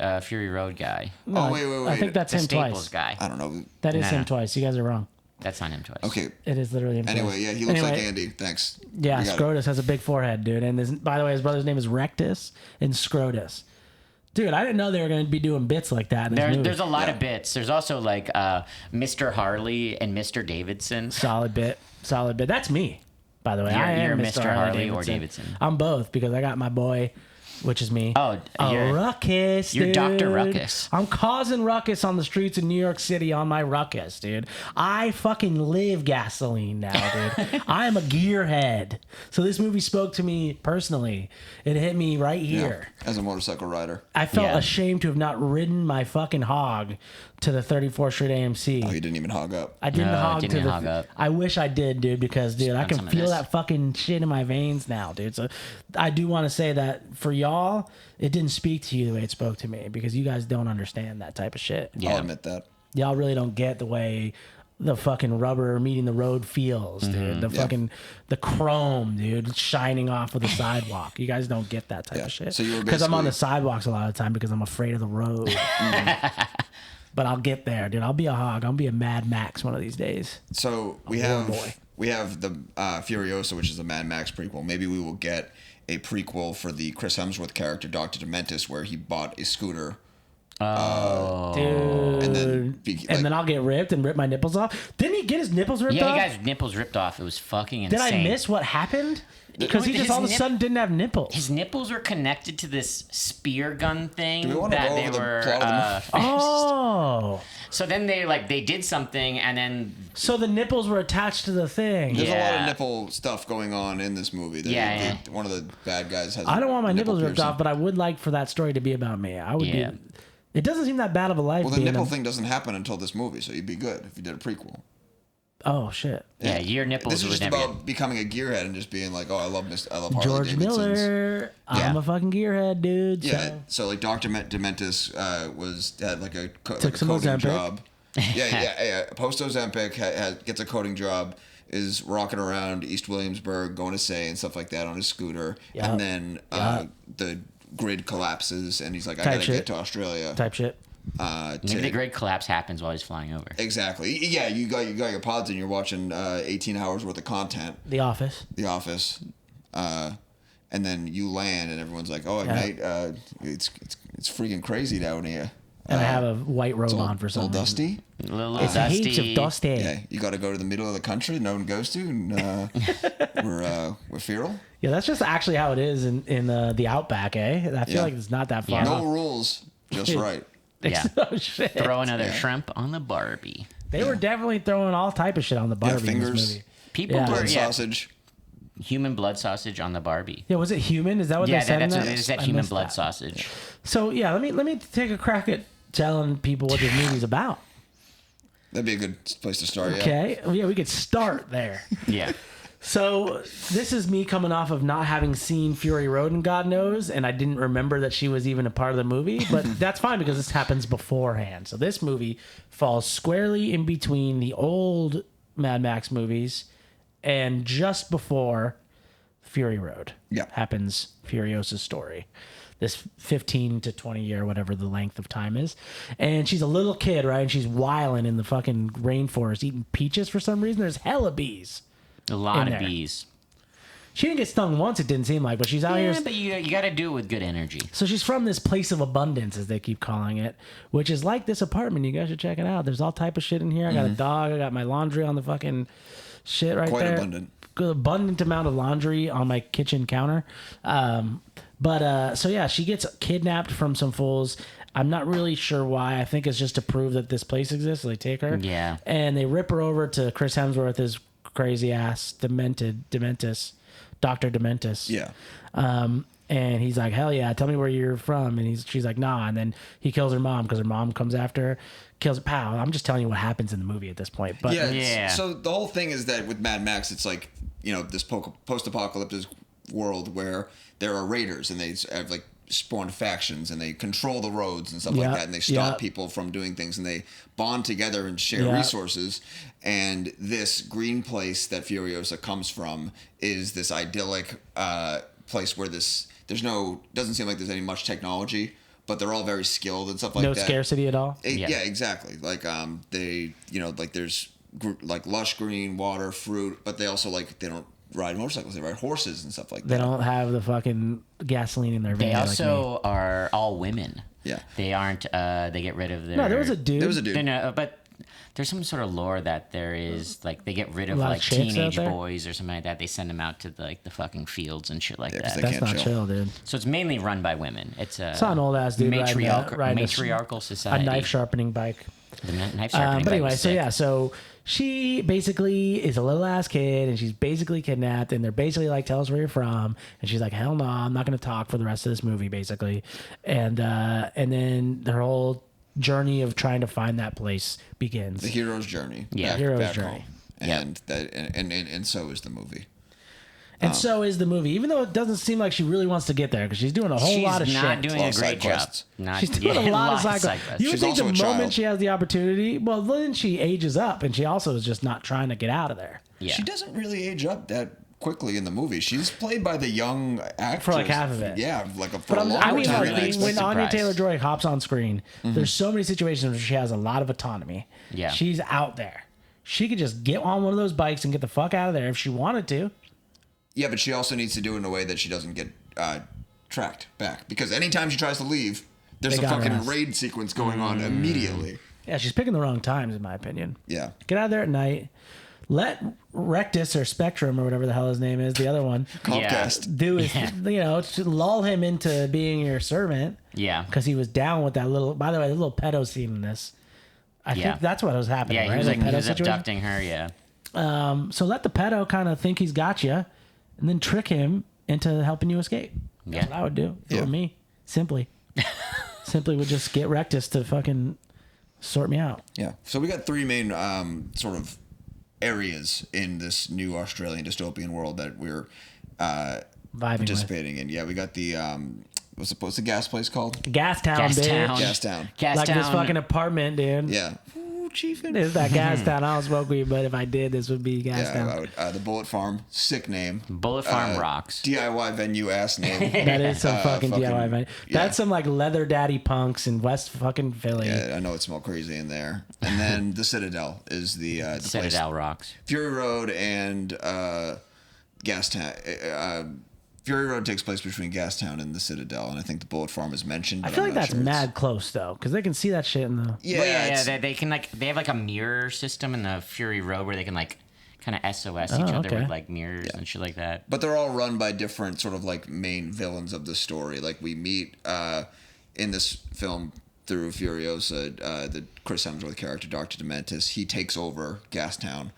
Road guy. No, Oh, wait. I think that's The him Staples twice. guy. I don't know. That is No, him no. twice. You guys are wrong. That's not him twice. Okay. It is literally him Anyway, twice. yeah, he looks like Andy. Thanks. Yeah, We got it. Scrotus has a big forehead, dude. And by the way, his brother's name is Rectus and Scrotus. Dude, I didn't know they were going to be doing bits like that in this movie. There's a lot Yeah. of bits. There's also like Mr. Harley and Mr. Davidson. Solid bit. That's me, by the way. You're- I am you're Mr. Mr. Harley or Davidson. I'm both because I got my boy, which is me. Oh, you're- ruckus, you're dude. Dr. Ruckus. I'm causing ruckus on the streets of New York City on my ruckus, dude. I fucking live gasoline now, dude. I am a gearhead. So this movie spoke to me personally. It hit me right here. Yeah, as a motorcycle rider. I felt Yeah. ashamed to have not ridden my fucking hog to the 34th Street AMC. Oh, you didn't even hog up. I didn't No, hog didn't to the. hog up. I wish I did, dude, because dude, I On can some of feel this. that fucking shit in my veins now, dude. So I do want to say that for y'all, it didn't speak to you the way it spoke to me because you guys don't understand that type of shit. Yeah. I'll admit that. Y'all really don't get the way the fucking rubber meeting the road feels, dude. The fucking the chrome, dude, shining off of the sidewalk. You guys don't get that type Yeah. of shit. So you were because I'm on the basically- sidewalks a lot of the time because I'm afraid of the road. But I'll get there, dude. I'll be a hog. I'll be a Mad Max one of these days. So we war have boy. the Furiosa, which is the Mad Max prequel. Maybe we will get a prequel for the Chris Hemsworth character, Dr. Dementis, where he bought a scooter. Dude. And then I'll get ripped and rip my nipples off. Didn't he get his nipples ripped Yeah, off? he got his nipples ripped off. It was fucking Did insane. I miss what happened? Because he His just all of a nip- sudden didn't have nipples. His nipples were connected to this spear gun thing we wanna that go they over the were. plot of the Oh. So then they did something, and then So the nipples were attached to the thing. There's a lot Yeah. of nipple stuff going on in this movie. Yeah. One of the bad guys has. I don't want my nipple nipples ripped piercing. off, but I would like for that story to be about me. I would Yeah. be. It doesn't seem that bad of a life. Well, the being nipple a- thing doesn't happen until this movie, so you'd be good if you did a prequel. Oh shit. yeah, your nipples This is would just never. about becoming a gearhead and just being like, oh, I love Harley George Davidsons. Miller. I'm Yeah. a fucking gearhead, dude. Yeah, So. so like Dr. Dementis had like a Took some coding Ozempic. job. Yeah. Post Ozempic gets a coding job. Is rocking around East Williamsburg, going to say and stuff like that on his scooter, Yup. and then the grid collapses, and he's like, I Type gotta shit. get to Australia. Type shit. Maybe the great collapse happens while he's flying over. Exactly. Yeah, you got your pods and you're watching 18 hours worth of content. The Office. The Office, and then you land and everyone's like, "Oh, at night, it's freaking crazy down here." And I have a white robe It's all, on for it's some all reason. dusty. A little It's dusty. heaps of dusty. Yeah, you got to go to the middle of the country no one goes to, and we're feral. Yeah, that's just actually how it is in the Outback, eh? I feel Yeah. like it's not that far Yeah. No off. rules, just right. Yeah. Oh, shit. Throw another shrimp on the Barbie. They were definitely throwing all type of shit on the Yeah, Barbie in this fingers, movie. People Yeah. were blood sausage. human blood sausage on the Barbie. Yeah, was it human? Is that what Yeah, they said? that's in what that? they said. I Human missed blood that. sausage. So yeah, let me take a crack at telling people what this movie's about. That'd be a good place to start. Yeah. Okay, yeah, we could start there. Yeah. So this is me coming off of not having seen Fury Road and God knows, and I didn't remember that she was even a part of the movie, but that's fine because this happens beforehand. So this movie falls squarely in between the old Mad Max movies and just before Fury Road. Yeah. Happens Furiosa's story. This 15 to 20 year, whatever the length of time is. And she's a little kid, right? And she's wilding in the fucking rainforest eating peaches for some reason. There's hella bees. A lot In of there. bees. She didn't get stung once, it didn't seem like, but she's out Yeah, here. but you got to do it with good energy. So she's from this place of abundance, as they keep calling it, which is like this apartment. You guys should check it out. There's all type of shit in here. I got a dog. I got my laundry on the fucking shit right Quite there. abundant. Abundant amount of laundry on my kitchen counter. So yeah, she gets kidnapped from some fools. I'm not really sure why. I think it's just to prove that this place exists. So they take her. Yeah. And they rip her over to Chris Hemsworth, his crazy ass, Dementis, Dr. Dementis. Yeah. And he's like, hell yeah, tell me where you're from. And she's like, nah. And then he kills her mom because her mom comes after her, kills her. Pow. I'm just telling you what happens in the movie at this point. But Yeah. So the whole thing is that with Mad Max, it's like, this post-apocalyptic world where there are raiders and they have like spawned factions and they control the roads and stuff like that. And they stop people from doing things and they bond together and share resources. And this green place that Furiosa comes from is this idyllic place where doesn't seem like there's any much technology, but they're all very skilled and stuff like that. No scarcity at all. Yeah, exactly. Like like there's like lush green water, fruit, but they also they don't ride motorcycles; they ride horses and stuff like that. They don't have the fucking gasoline in their veins. They also are all women. Yeah, they aren't. They get rid of their. No, there was a dude. But there's some sort of lore that there is they get rid of chicks teenage boys or something like that. They send them out to the fucking fields and shit like that. That's not chill, dude. So it's mainly run by women. It's an old ass dude riding matriarchal society. A knife sharpening bike. The knife sharpening. But anyway, bike so she basically is a little ass kid and she's basically kidnapped and they're basically like, tell us where you're from. And she's like, hell no, I'm not going to talk for the rest of this movie, basically. And then their whole journey of trying to find that place begins. The hero's journey. Yeah, hero's journey. And and so is the movie. And so is the movie, even though it doesn't seem like she really wants to get there because she's doing a whole lot of shit. She's not doing a great job. She's doing a lot of side quests. You would think the moment she has the opportunity, well, then she ages up, and she also is just not trying to get out of there. Yeah. She doesn't really age up that quickly in the movie. She's played by the young actress. For like half of it. Yeah, for a long time. When Anya Taylor-Joy hops on screen, there's so many situations where she has a lot of autonomy. Yeah. She's out there. She could just get on one of those bikes and get the fuck out of there if she wanted to. Yeah, but she also needs to do it in a way that she doesn't get tracked back. Because anytime she tries to leave, there's a fucking raid sequence going on immediately. Yeah, she's picking the wrong times, in my opinion. Yeah. Get out of there at night. Let Rectus or Spectrum or whatever the hell his name is, the other one, Comcast. do his, to lull him into being your servant. Yeah. Because he was down with that little, by the way, the little pedo scene in this. I think that's what was happening, right? He was abducting her, yeah. So let the pedo kind of think he's got you and then trick him into helping you escape. That's what I would do. If it were me. Simply would just get Rectus to fucking sort me out. Yeah. So we got three main sort of areas in this new Australian dystopian world that we're participating in. Yeah, we got the what's the gas place called? Gastown, bitch. Gastown. Like this fucking apartment, dude. Yeah. Ooh, Chiefin. It's that Gastown. I don't smoke weed, but if I did, this would be Gastown. Yeah, the Bullet Farm, sick name. Bullet Farm rocks. DIY venue ass name. That is some fucking DIY venue. That's some like leather daddy punks in West fucking Philly. Yeah, I know it smells crazy in there. And then the Citadel is the Citadel place. rocks. Fury Road and Gastown. Fury Road takes place between Gastown and the Citadel, and I think the Bullet Farm is mentioned. I feel like that's mad close though, because they can see that shit in the. Yeah, they can they have like a mirror system in the Fury Road where they can kind of SOS each other with like mirrors and shit like that. But they're all run by different sort of like main villains of the story. Like we meet in this film through Furiosa, the Chris Hemsworth character, Dr. Dementis. He takes over Gastown.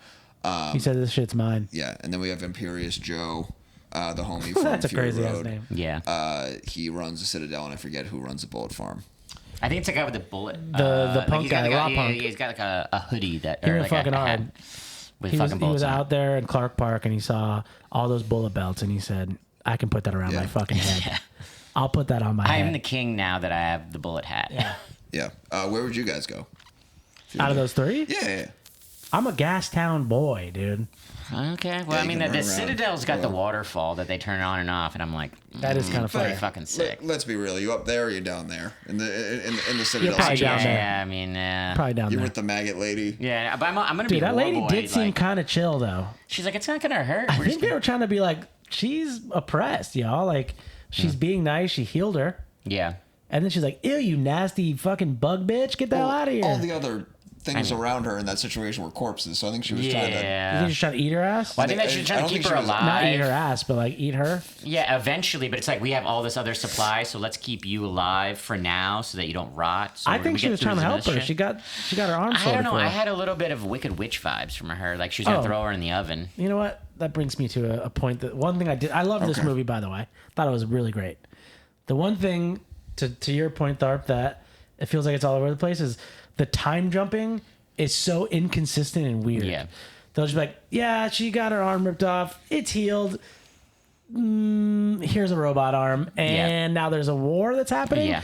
He said this shit's mine. Yeah, and then we have Imperious Joe. The homie from That's a Fury crazy Road. ass name. Yeah. He runs the Citadel, and I forget who runs the Bullet Farm. I think it's a guy with a bullet. The punk guy, raw punk. He's got like a hoodie that. He or went like fucking a hard. hat with He fucking was bullets on it. out there in Clark Park, and he saw all those bullet belts, and he said, "I can put that around my fucking head. I'll put that on my head." I am the king now that I have the bullet hat. Yeah. Where would you guys go? Out of those three? Yeah. I'm a Gastown boy, dude. Okay. Well, I mean, the Citadel's got the waterfall that they turn on and off, and I'm like, that is kind of pretty funny. fucking sick. Let's be real. You up there or you down there? In the Citadel? probably down there. Yeah, I mean, Probably down You're there. with the maggot lady? yeah, but I'm gonna be Dude, that lady Warboy, did seem like, kind of chill, though. she's like, it's not gonna hurt. I think they were trying to be like, she's oppressed, y'all. Like, she's being nice. She healed her. Yeah. And then she's like, ew, you nasty fucking bug bitch. Get the hell out of here. All the other things around her in that situation were corpses, so I think she was trying to... You think Yeah. she's trying to eat her ass? Well, I think that she's trying to keep her alive. Not eat her ass, but like eat her? Yeah, eventually, but it's like we have all this other supply, so let's keep you alive for now so that you don't rot. So I think she was trying to help her. She got her arm I sorted don't know. for her. I had a little bit of Wicked Witch vibes from her. Like she was going to throw her in the oven. You know what? That brings me to a point that one thing I did. I love this movie, by the way. Thought it was really great. The one thing to your point, Tharp, that it feels like it's all over the place is the time jumping is so inconsistent and weird. Yeah. They'll just be like, yeah, she got her arm ripped off. It's healed. Here's a robot arm. And now there's a war that's happening. Yeah.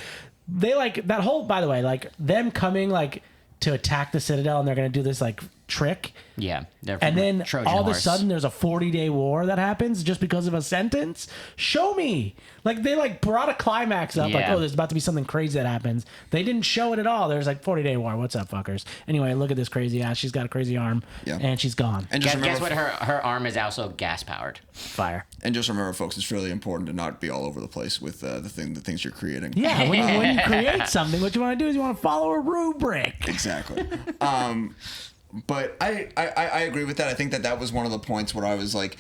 They like that whole, by the way, like them coming like to attack the Citadel and they're going to do this like trick. Yeah. And then Trojan all of a horse. sudden there's a 40-day war that happens just because of a sentence. Show me. Like they like brought a climax up. Like, Yeah. oh, there's about to be something crazy that happens. They didn't show it at all. There's like 40-day war. What's up, fuckers? Anyway, look at this crazy ass. She's got a crazy arm. Yeah. And she's gone. And just Guess remember, what? Her arm is also gas powered. Fire. and just remember, folks, it's really important to not be all over the place with the things you're creating. Yeah, when you create something, what you want to do is you want to follow a rubric. Exactly. But I agree with that. I think that was one of the points where I was like,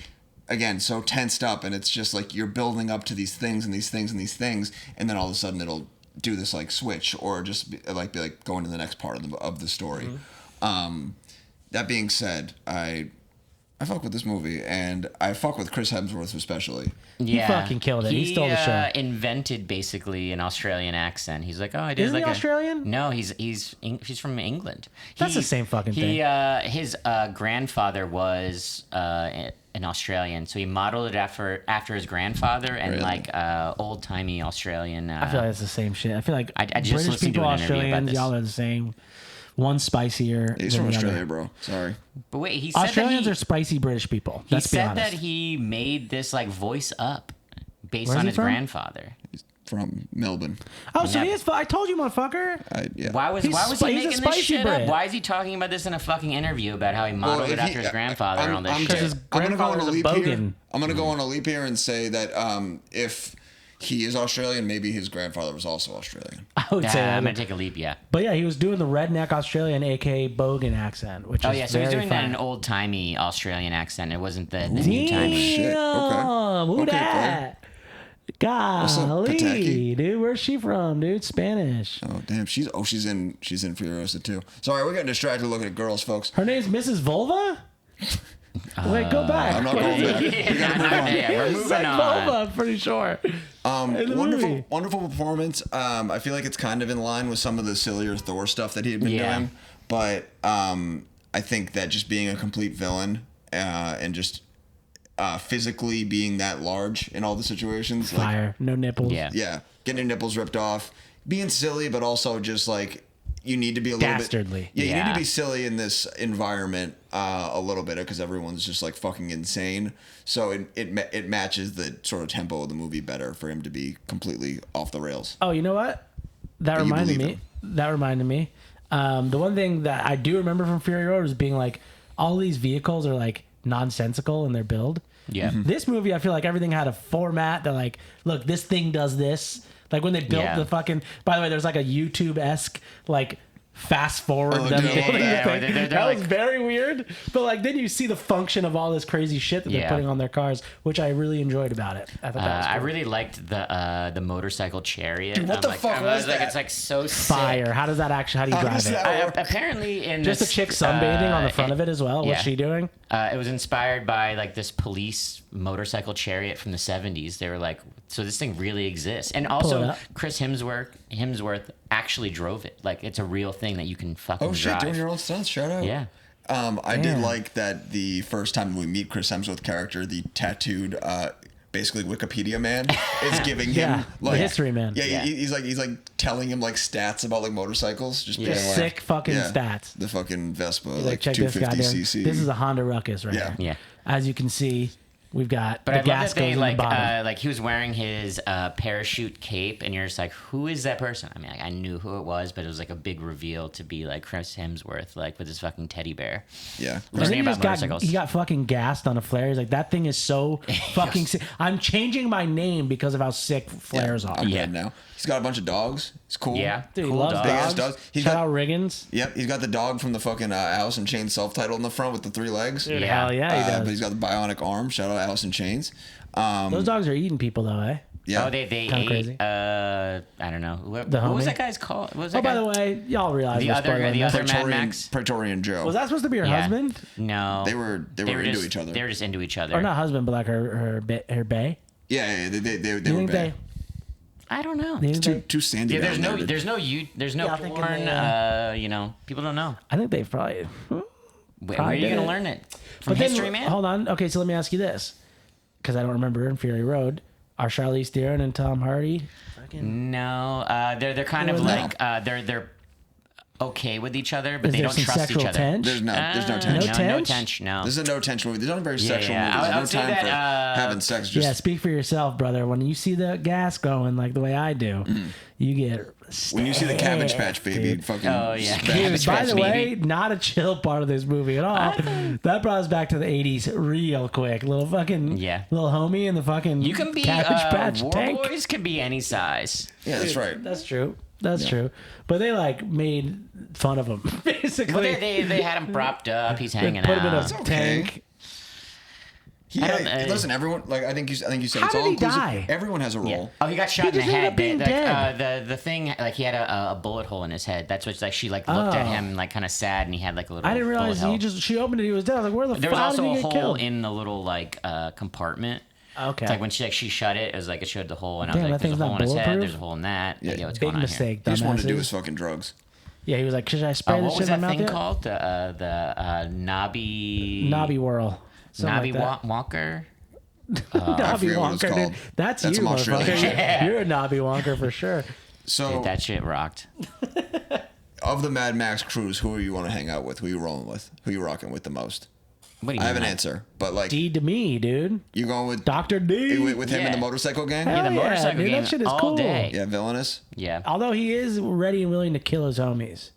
again, so tensed up, and it's just like you're building up to these things and these things and these things, and then all of a sudden it'll do this like switch or just be like going to the next part of the story. That being said, I fuck with this movie, and I fuck with Chris Hemsworth especially. Yeah, fucking killed it. He stole the show. Invented basically an Australian accent. He's like, oh, I did Isn't like he Australian? No, he's from England. That's the same fucking thing. His grandfather was an Australian, so he modeled it after his grandfather and Really? like old timey Australian. I feel like it's the same shit. I feel like I just British listened to people, an interview about Australians, this. y'all are the same. One spicier. He's than from the Australia, other. bro. Sorry. But wait, he said Australians that are spicy British people. he Let's be said honest. that he made this like voice up based Where's on he his from? grandfather. He's from Melbourne. Oh, so Never. he is. I told you, motherfucker. Yeah. Why was He's he he's a making this spicy shit Brit. up? Why is he talking about this in a fucking interview about how he modeled Well, it after his grandfather and all this I'm shit? his gonna go on a grandfather's a leap here. bogan. I'm gonna go on a leap here and say that if he is Australian, maybe his grandfather was also Australian. I would say I'm that. gonna take a leap, yeah. But yeah, he was doing the redneck Australian, aka bogan accent, which Oh is yeah, so he's very doing that in fun. an old timey Australian accent. It wasn't the new timey. Shit, okay. Damn, who Okay, that? up, Golly, Pataki? dude, where's she from, dude? Spanish. Oh damn, she's in Furiosa too. Sorry, we're getting distracted looking at girls, folks. Her name's Mrs. Vulva. Wait, go back. I'm not going back. We gotta move on. Yeah, we're It's moving like on. Vulva, I'm pretty sure. the Wonderful, movie. wonderful performance. I feel like it's kind of in line with some of the sillier Thor stuff that he had been Yeah. doing, but I think that just being a complete villain and just physically being that large in all the situations, like, Fire, no nipples. Yeah. getting your nipples ripped off, being silly, but also just like you need to be a little Dastardly. bit. Yeah, you need Yeah. to be silly in this environment a little bit because everyone's just like fucking insane. So it matches the sort of tempo of the movie better for him to be completely off the rails. Oh, you know what? That But you reminded believe me. That reminded me. The one thing that I do remember from Fury Road was being like, all these vehicles are like nonsensical in their build. Yeah. This movie, I feel like everything had a format. They're like, look, this thing does this. Like when they built Yeah. the fucking. By the way, there's like a YouTube-esque like fast forward Oh, them dude, I love building that. the thing. They're That was like- very weird. But like then you see the function of all this crazy shit that they're Yeah. putting on their cars, which I really enjoyed about it. I thought that was I cool. really liked the motorcycle chariot. Dude, what I'm the like, fuck I was like, that? it's like so sick. Fire. How does that actually? How do you How drive does it? that work? Apparently in Just a this, chick sunbathing on the front of it as well. What's yeah. she doing? It was inspired by like this police motorcycle chariot from the 70s. They were like, so this thing really exists. And Pull it also up. Chris Hemsworth actually drove it. Like it's a real thing that you can fucking Oh shit, drive. doing your own stunts. Shout out. Yeah. I did Damn. like that the first time we meet Chris Hemsworth character, the tattooed, basically Wikipedia man, is giving Yeah, him the like history man. Yeah, Yeah. he's like telling him like stats about like motorcycles, just being Yeah. like Sick fucking stats. The fucking Vespa, Like, like check this goddamn. 250cc. This is a Honda Ruckus right Yeah. here. Yeah. As you can see, we've got But the I love gas that goes they in like the bottom. like he was wearing his parachute cape, and you're just like, who is that person? I mean, like, I knew who it was, but it was like a big reveal to be like Chris Hemsworth, like with his fucking teddy bear. yeah. And then learning he about just got motorcycles. he got fucking gassed on a flare. He's like, that thing is so fucking sick. I'm changing my name because of how sick flares are. I'm Yeah. dead now. He's got a bunch of dogs. It's cool. Yeah, Dude, he cool loves dog. Big ass dogs. dogs. He's Shout got- out Riggins. Yep, he's got the dog from the fucking Alice in Chains self-titled in the front with the 3 legs. Dude, Yeah. hell yeah, he does. But he's got the bionic arm. Shout out Alice in Chains. Those dogs are eating people though, eh? Yeah. Oh, they Kinda ate. crazy. I don't know. What was homie? that guy's called? What was Oh, that by guy? the way, y'all realize The we're other- spoiling the this. other- Mad Max? Praetorian Joe. Was that supposed to be her Yeah. husband? No, They were into just, each other. They were just into each other. Or not husband, but like her bae? Yeah, they You were think bad. I don't know. They- It's too sandy. Yeah, down there. there's no Yeah, I'm thinking porn. they, People don't know. I think they probably. Where are you did gonna it. learn it? From But then, history, man. hold on. Okay, so let me ask you this, because I don't remember in Fury Road. Are Charlize Theron and Tom Hardy? No, they're kind of No. like they're okay with each other, but Is they there don't some trust sexual each other. tension? There's no No tension. No tension? tension. No. This is a no tension movie. There's not a very sexual yeah. movie. I There's would say no time that, for having sex. Just Yeah, speak for yourself, brother. When you see the gas going like the way I do, you get when you see the Cabbage Patch stiff, Baby, dude. fucking. Oh, yeah. bad. Cabbage By Patch the way, Baby. not a chill part of this movie at all. That brought us back to the 80s real quick. Little fucking little homie in the fucking You can be Cabbage Patch War tank. Boys can be any size. Yeah, that's right. That's true. That's true. But they like made fun of him basically. Well, they had him propped up. He's They hanging put him in a out. okay. tank. Listen, everyone. Like I think you said, How it's did all he inclusive. die? Everyone has a role. Yeah. Oh, he got shot He in the just ended head. up being dead. The thing, like he had a bullet hole in his head. That's what like she like looked at Oh. him like kind of sad, and he had like a little. I didn't realize bullet he hole. she opened it. He was dead. I was like, where the There was fuck did also he a get hole killed? in the little like compartment. Okay. It's like when she shut it, it was like it showed the hole, and I Damn, was like, that "There's a thing's hole not in his head. bulletproof? There's a hole in that." Yeah. Like, yeah, what's Big going on mistake. He just wanted to do dumbasses. his fucking drugs. Yeah, he was like, should I here? spray What this was shit in my that mouth thing yet? called? The Nobby Knobby whirl. Something Nobby like that. Walker. Knobby forget what it's Wonker, dude. called. That's That's you, some Australian motherfucker. shit. You're a Knobby Wonker for sure. So Dude, that shit rocked. of the Mad Max crews, who you want to hang out with? Who you rolling with? Who you rocking with the most? What do you I have mean, an like- answer, but like D to me, dude. you going with Dr. D. with him in Yeah. the motorcycle gang? Hell Yeah, the yeah, motorcycle dude, that game shit is all cool. day. Yeah, villainous. Yeah. Although he is ready and willing to kill his homies.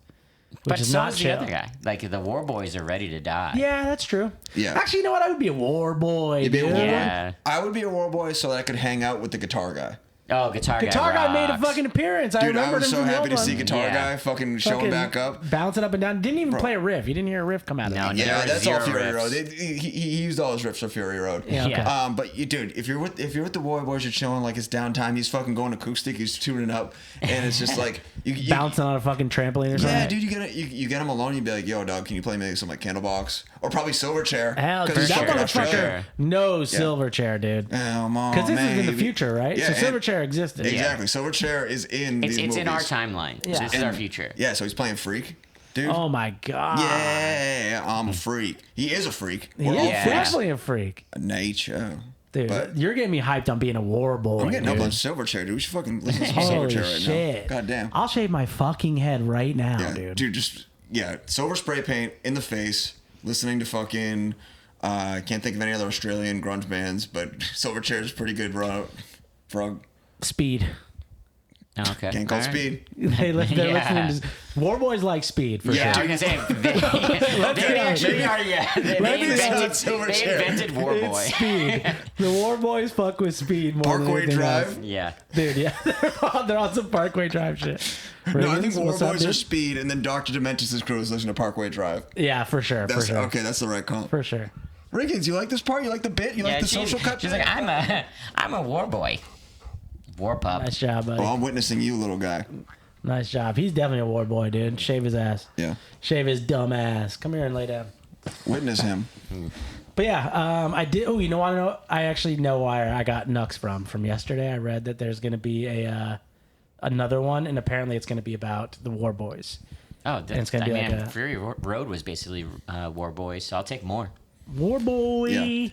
Which But is so not is the chill. other guy. Like the War Boys are ready to die. Yeah, that's true. Yeah. Actually, you know what? I would be a war boy, You'd be a dude. war boy? Yeah. I would be a war boy so that I could hang out with the guitar guy. Oh, guitar Guitar guy made a rocks. fucking appearance. I Dude, I remembered was him so from the happy old to see one. guitar Yeah. guy fucking showing Fucking back up. bouncing up and down. Didn't even play a riff. You didn't hear a riff come out of No, that. no. Yeah, There that's were all zero Fury riffs. Road. He used all his riffs for Fury Road. Yeah, okay. Yeah. But dude, if you're with the War Boys, you're chilling like it's downtime. He's fucking going acoustic. He's tuning up, and it's just like you Bouncing on a fucking trampoline or something. Yeah, dude, you get him alone. You'd be like, "Yo, dog, can you play me some like Candlebox or probably Silverchair?" Hell, 'Cause dude, he's that fucking motherfucker Australian. knows Silverchair, dude. Because Because this is in the future, right? Yeah, so and- Silverchair existed. Exactly. Silverchair is in these It's movies. in our timeline. Yeah. This is our future. Yeah, so he's playing Freak, dude. Oh my god. Yeah, I'm a freak. He is a freak. He We're is all Yeah. freaks. definitely a freak. Nature. Dude, But you're getting me hyped on being a war boy. I'm getting dude. up on Silverchair, dude. We should fucking listen to some Holy Silverchair right shit. now. God damn. I'll shave my fucking head right now, Yeah, dude. just silver spray paint in the face, listening to fucking can't think of any other Australian grunge bands, but Silverchair is pretty good, bro. Frog. Speed. Oh, okay. Can't call All right. speed. They're Yeah. listening to War Boys like speed for Yeah, sure. I was gonna say they actually are. Yeah, they Maybe it's not invented Silverchair. War It's Boy. speed. The War Boys fuck with speed more than Parkway anything Drive. else. Yeah. Dude, yeah. they're on some Parkway Drive shit. No, I think Riggins, War what's up, Boys are dude? speed, and then Dr. Dementis' crew is listening to Parkway Drive. Yeah, for sure. That's for sure. okay. That's the right call. For sure. Riggins, you like this part? You like the bit? You like the she's, social cut? she's like, I'm a war boy. War pup. Nice job, buddy. Oh, I'm witnessing you, little guy. Nice job. He's definitely a war boy, dude. Shave his ass. Yeah. Shave his dumb ass. Come here and lay down. Witness him. But yeah, I did. Oh, you know what? I actually know why I got Nux from yesterday. I read that there's going to be another one, and apparently it's going to be about the War Boys. Oh, it's gonna be like a- Fury Road was basically War Boys, so I'll take more. War Boy. Yeah.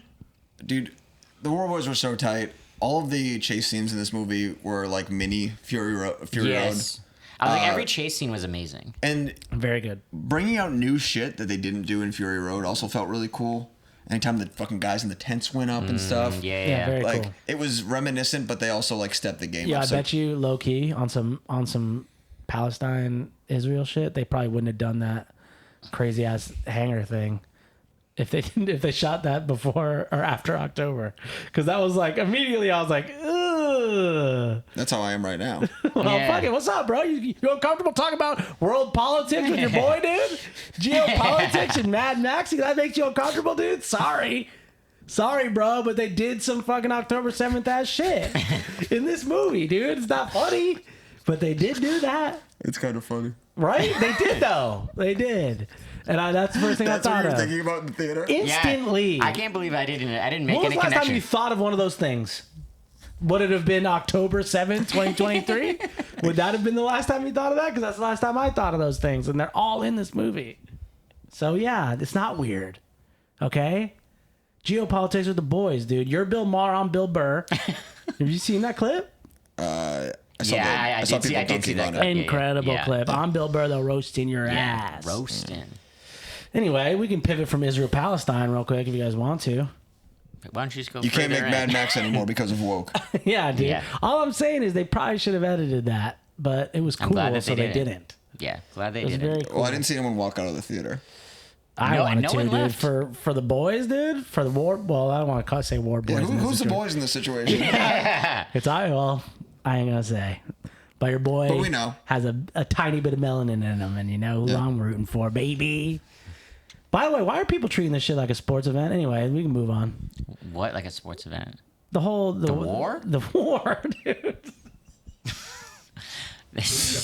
Dude, the War Boys were so tight. All of the chase scenes in this movie were like mini Fury Road. Yes. I was like, every chase scene was amazing. And Very good. bringing out new shit that they didn't do in Fury Road also felt really cool. Anytime the fucking guys in the tents went up and stuff. Yeah, Yeah, very Like cool. it was reminiscent, but they also like stepped the game Yeah, up. I So- bet you low key on some Palestine Israel shit, they probably wouldn't have done that crazy ass hanger thing if they shot that before or after October, because that was like immediately I was like, ugh. That's how I am right now. Well, Yeah. fuck it. What's up, bro? You uncomfortable talking about world politics with your boy, dude? Geopolitics and Mad Max? That makes you uncomfortable, dude? Sorry, bro, but they did some fucking October 7th ass shit in this movie, dude. It's not funny, but they did do that, It's kind of funny. right? They did, though. They did. And that's the first thing That's I what thought you were of. thinking about in the theater? Instantly. I can't believe I didn't make When was any the last time connection. you thought of one of those things? would it have been October 7th, 2023? Would that have been the last time you thought of that? Because that's the last time I thought of those things, and they're all in this movie. So yeah, it's not weird. Okay? Geopolitics with the boys, dude. You're Bill Maher, I'm Bill Burr. Have you seen that clip? I did see that clip. Incredible clip. I'm Bill Burr, though, roasting your ass. Roasting. Anyway, we can pivot from Israel-Palestine real quick if you guys want to. Why don't you just go? You can't make Mad Max anymore because of woke. Yeah, dude. Yeah. All I'm saying is they probably should have edited that, but it was cool, so they didn't. Yeah, glad they It was didn't. very cool. Well, I didn't see anyone walk out of the theater. I wanted no to, one dude. left. For the boys, dude. For the war. Well, I don't want to say war boys. Yeah, in this who's the situation. boys in this situation? It's well, I ain't gonna say. But your boy But we know. has a tiny bit of melanin in him, and you know who I'm rooting for, baby. By the way, why are people treating this shit like a sports event? Anyway, we can move on. What, like a sports event? The war? The war, dude.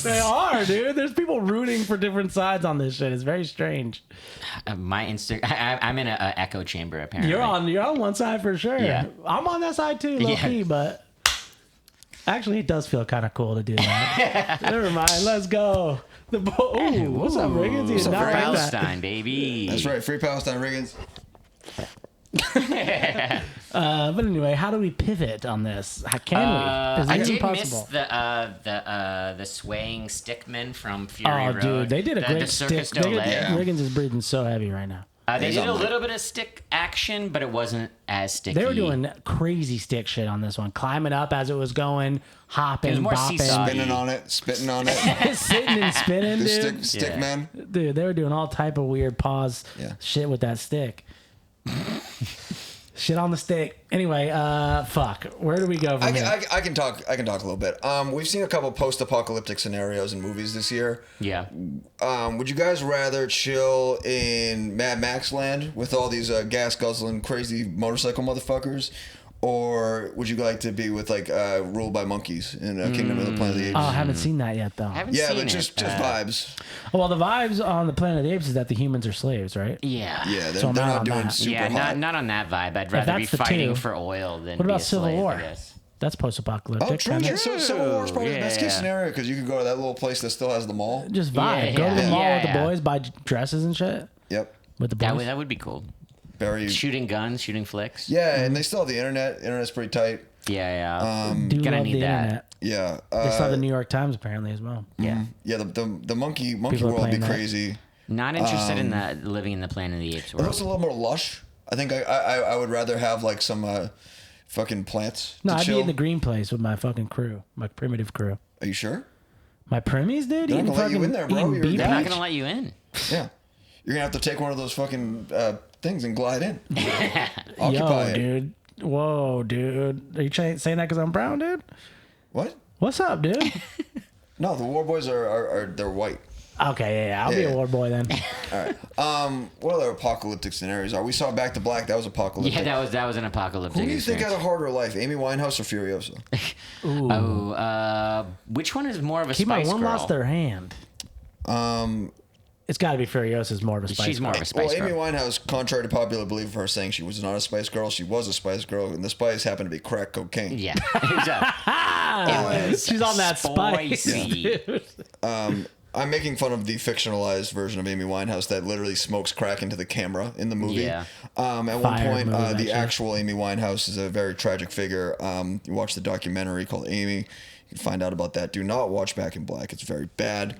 They are, dude. There's people rooting for different sides on this shit. It's very strange. My I'm in an echo chamber apparently. You're on one side for sure. Yeah. I'm on that side too, low key, but actually it does feel kind of cool to do that. Never mind. Let's go. Ooh, what's up, Riggins? What's up, Not like that. Palestine, baby. That's right. Free Palestine, Riggins. But anyway, how do we pivot on this? How can we? Is I it did impossible? miss the swaying stickmen from Fury Oh, Road. dude, they did a great the stick. Circus du Soleil. Riggins is breathing so heavy right now. They He's did a on little bit of stick action, but it wasn't as sticky. They were doing crazy stick shit on this one, climbing up as it was going, hopping, It was more bopping, seesaw. Spinning on it, spitting on it. sitting and spinning, The dude. stick man. Dude, they were doing all type of weird pause shit with that stick. Shit on the stick. Anyway, fuck. Where do we go from here? I can talk a little bit. We've seen a couple post-apocalyptic scenarios in movies this year. Yeah. Would you guys rather chill in Mad Max land with all these gas guzzling crazy motorcycle motherfuckers, or would you like to be with like ruled by monkeys in Kingdom of the Planet of the Apes? Oh, I haven't seen that yet, though. Haven't Yeah, seen but it. just vibes. Well, the vibes on the Planet of the Apes is that the humans are slaves, right? Yeah. Yeah, they're So I'm not not on doing that. super Yeah, hot. not on that vibe. I'd rather be that's the fighting two. for oil than What be about a Civil slave, War? I guess. That's post-apocalyptic. Oh, true. kinda. Yeah, so Civil War's probably the best case Yeah. scenario because you could go to that little place that still has the mall. Just vibe. Go to the Yeah. mall Yeah, with the yeah. boys, buy dresses and shit Yep. with the boys. That would be cool. Very. Shooting guns, shooting flicks. Yeah, and they still have the internet. Internet's pretty tight. Yeah. Do Gonna love need the that. internet. Yeah. They saw the New York Times apparently as well. Yeah. Yeah, the monkey People are world would be playing that. crazy. Not interested in that living in the Planet of the Apes It world. looks a little more lush. I think I would rather have like some fucking plants No, to I'd chill. be in the green place with my fucking crew, my primitive crew. Are you sure? My primies, dude. They're not Eating gonna let you in there, bro. eating You're beef They're not patch? gonna let you in. Yeah. You're gonna have to take one of those fucking things and glide in. Yo, Occupy it. dude. Whoa, dude. Are you saying that because I'm brown, dude? What? What's up, dude? No, the war boys are they're white. Okay, yeah. I'll be Yeah. a war boy then. All right. What other apocalyptic scenarios are? We saw Back to Black. That was apocalyptic. Yeah, that was an apocalyptic. Who do you think had experience. a harder life, Amy Winehouse or Furiosa? Which one is more of a Keep my Spice one Girl? lost their hand. It's got to be Furiosa's more of a Spice She's more Girl. of a Spice Well, Amy Girl. Winehouse, contrary to popular belief of her saying she was not a Spice Girl, she was a Spice Girl, and the Spice happened to be crack cocaine. Yeah. It was She's on that spice. spicy. I'm making fun of the fictionalized version of Amy Winehouse that literally smokes crack into the camera in the movie. Yeah. At one Fire point, movie, the actually. actual Amy Winehouse is a very tragic figure. You watch the documentary called Amy, you can find out about that. Do not watch Back in Black. It's very bad.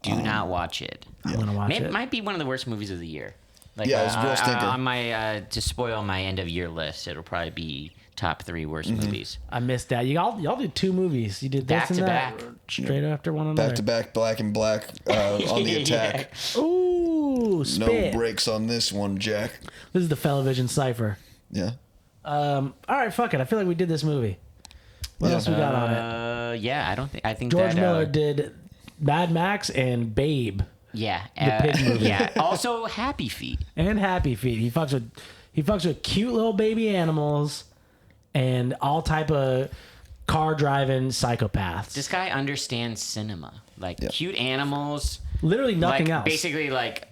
Do not watch it. I'm going to watch It it. might be one of the worst movies of the year. Like, Yeah, it was a real stinker. on my to spoil my end of year list, it'll probably be top 3 worst movies. I missed that. Y'all did 2 movies. You did this Back and to that back. straight after one another. Back to back, Black and Black on the attack. Ooh, No spit. breaks on this one, Jack. This is the Fellavision cipher. Yeah. All right, fuck it. I feel like we did this movie. What Yeah. else we got on it? Yeah, I think George that Miller did Mad Max and Babe yeah, pig movie. yeah. Also, Happy Feet. and Happy Feet. He fucks with cute little baby animals and all type of car driving psychopaths. This guy understands cinema, like Yeah. cute animals. Literally nothing like, else. Basically, like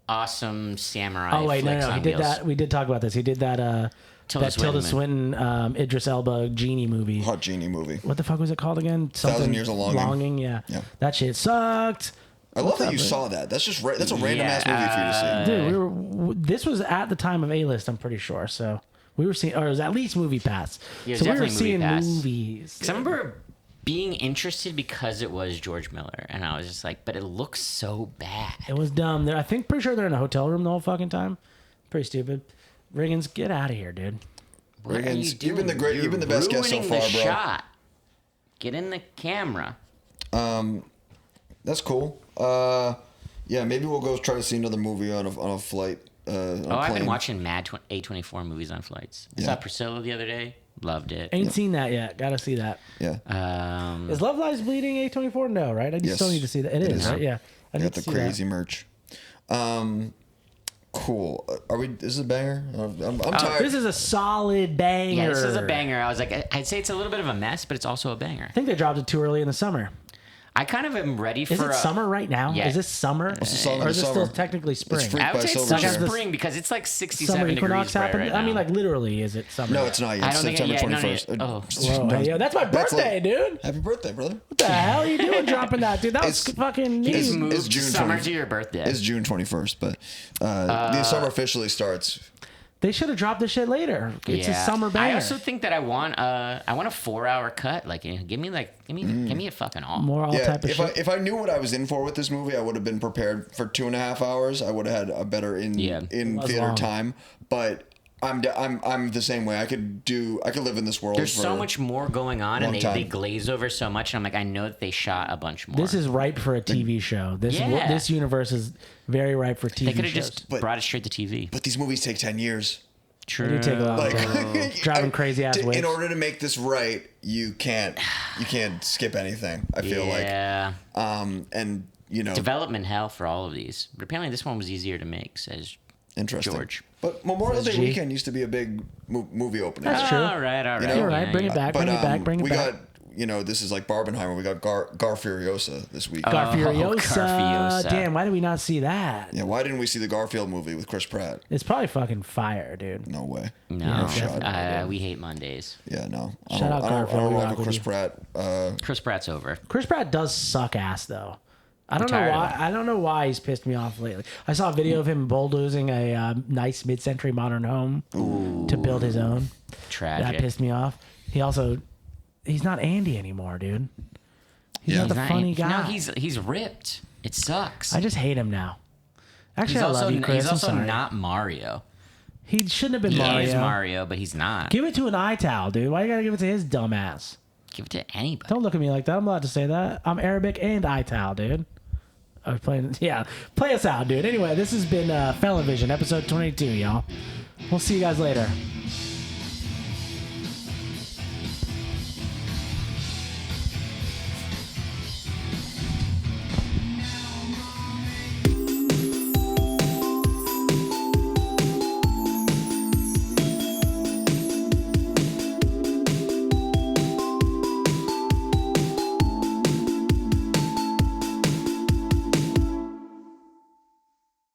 awesome samurai. Oh wait, no, flicks he on did wheels. that. We did talk about this. He did that. Tilda Tilda Swinton. Swinton, Idris Elba genie movie. Hot Genie movie. What the fuck was it called again? Thousand Years of Longing. Yeah. Yeah. That shit sucked. I love that you saw that. That's just that's a random ass movie for you to see. Dude, this was at the time of A-List, I'm pretty sure. So we were seeing, or it was at least Movie Pass. Yeah, it was so we were definitely seeing Movie Pass. movies. Because I remember being interested because it was George Miller, and I was just like, but it looks so bad. It was dumb. I think pretty sure they're in a hotel room the whole fucking time. Pretty stupid. Riggins, get out of here, dude. What are you Riggins, doing? you've been the best guest so Ruining far, the bro. shot. Get in the camera. That's cool. Yeah, maybe we'll go try to see another movie on a flight. I've been watching MAD A24 movies on flights. I Yeah. saw Priscilla the other day. Loved it. Ain't seen that yet. Gotta see that. Yeah. Is Love Lies Bleeding A24? No, right? I just Yes. still need to see that. It is, right? Yeah. I need Got to the see crazy that. merch. Cool. Are we? This is a banger. I'm tired. This is a solid banger. Yeah, this is a banger. I was like, I'd say it's a little bit of a mess, but it's also a banger. I think they dropped it too early in the summer. I kind of am ready for Is it summer right now? Yeah. Is this summer? What's the song or of is the it still summer? technically spring? It's Freak I by would say it's Silver summer Chair. spring because it's like 67 Summer degrees equinox right, happened? right now. I mean, like literally, is it summer? No, it's not yet. I It's don't think September it- yeah, no, 21st. Whoa, hey, yo, that's my birthday, dude. Happy birthday, brother. What the hell are you doing dropping that, dude? That was It's- fucking He's neat. moved June summer 20 to your birthday. It's June 21st, but the summer officially starts. They should have dropped this shit later. It's a summer banger. I also think that I want a 4-hour cut. Like, give me a fucking all. More all Yeah, type of shit. if I knew what I was in for with this movie, I would have been prepared for 2.5 hours. I would have had a better in was theater long. time. But I'm the same way. I could live in this world. There's for so much more going on, and long they time. glaze over so much. And I'm like, I know that they shot a bunch more. This is ripe for a TV show. This universe is very ripe for TV they could have shows. just brought it straight to TV. But these movies take 10 years. True. They do take a long Like time. Driving crazy ass whips. In order to make this right, you can't skip anything. I feel Yeah. and Development hell for all of these, but apparently this one was easier to make. Says interesting. George. But Memorial Day G. weekend used to be a big movie opening. That's true. All right. You know? You're right. Bring it back. But Bring it back. Bring it we back. got this is like Barbenheimer. We got Gar Furiosa this week. Furiosa. Furiosa. Damn, why did we not see that? Yeah, why didn't we see the Garfield movie with Chris Pratt? It's probably fucking fire, dude. No way. No, shot. we hate Mondays. Yeah, no. Shout out I Garfield, don't we rock rock with with Chris you. Pratt. Chris Pratt's over. Chris Pratt does suck ass though. I don't know tired of why. him. I don't know why he's pissed me off lately. I saw a video of him bulldozing a nice mid-century modern home to build his own. Tragic. That pissed me off. He's not Andy anymore, dude. He's Yeah. not the He's funny guy. No, he's ripped. It sucks. I just hate him now. Actually, he's I also love you, Chris. he's also I'm sorry. not Mario. He shouldn't have been He Mario. is Mario, but he's not. Give it to an eye towel, dude. Why you gotta give it to his dumb ass? Give it to anybody. Don't look at me like that. I'm allowed to say that. I'm Arabic and eye towel, dude. I was playing. Yeah, play us out, dude. Anyway, this has been Fellavision, episode 22, y'all. We'll see you guys later.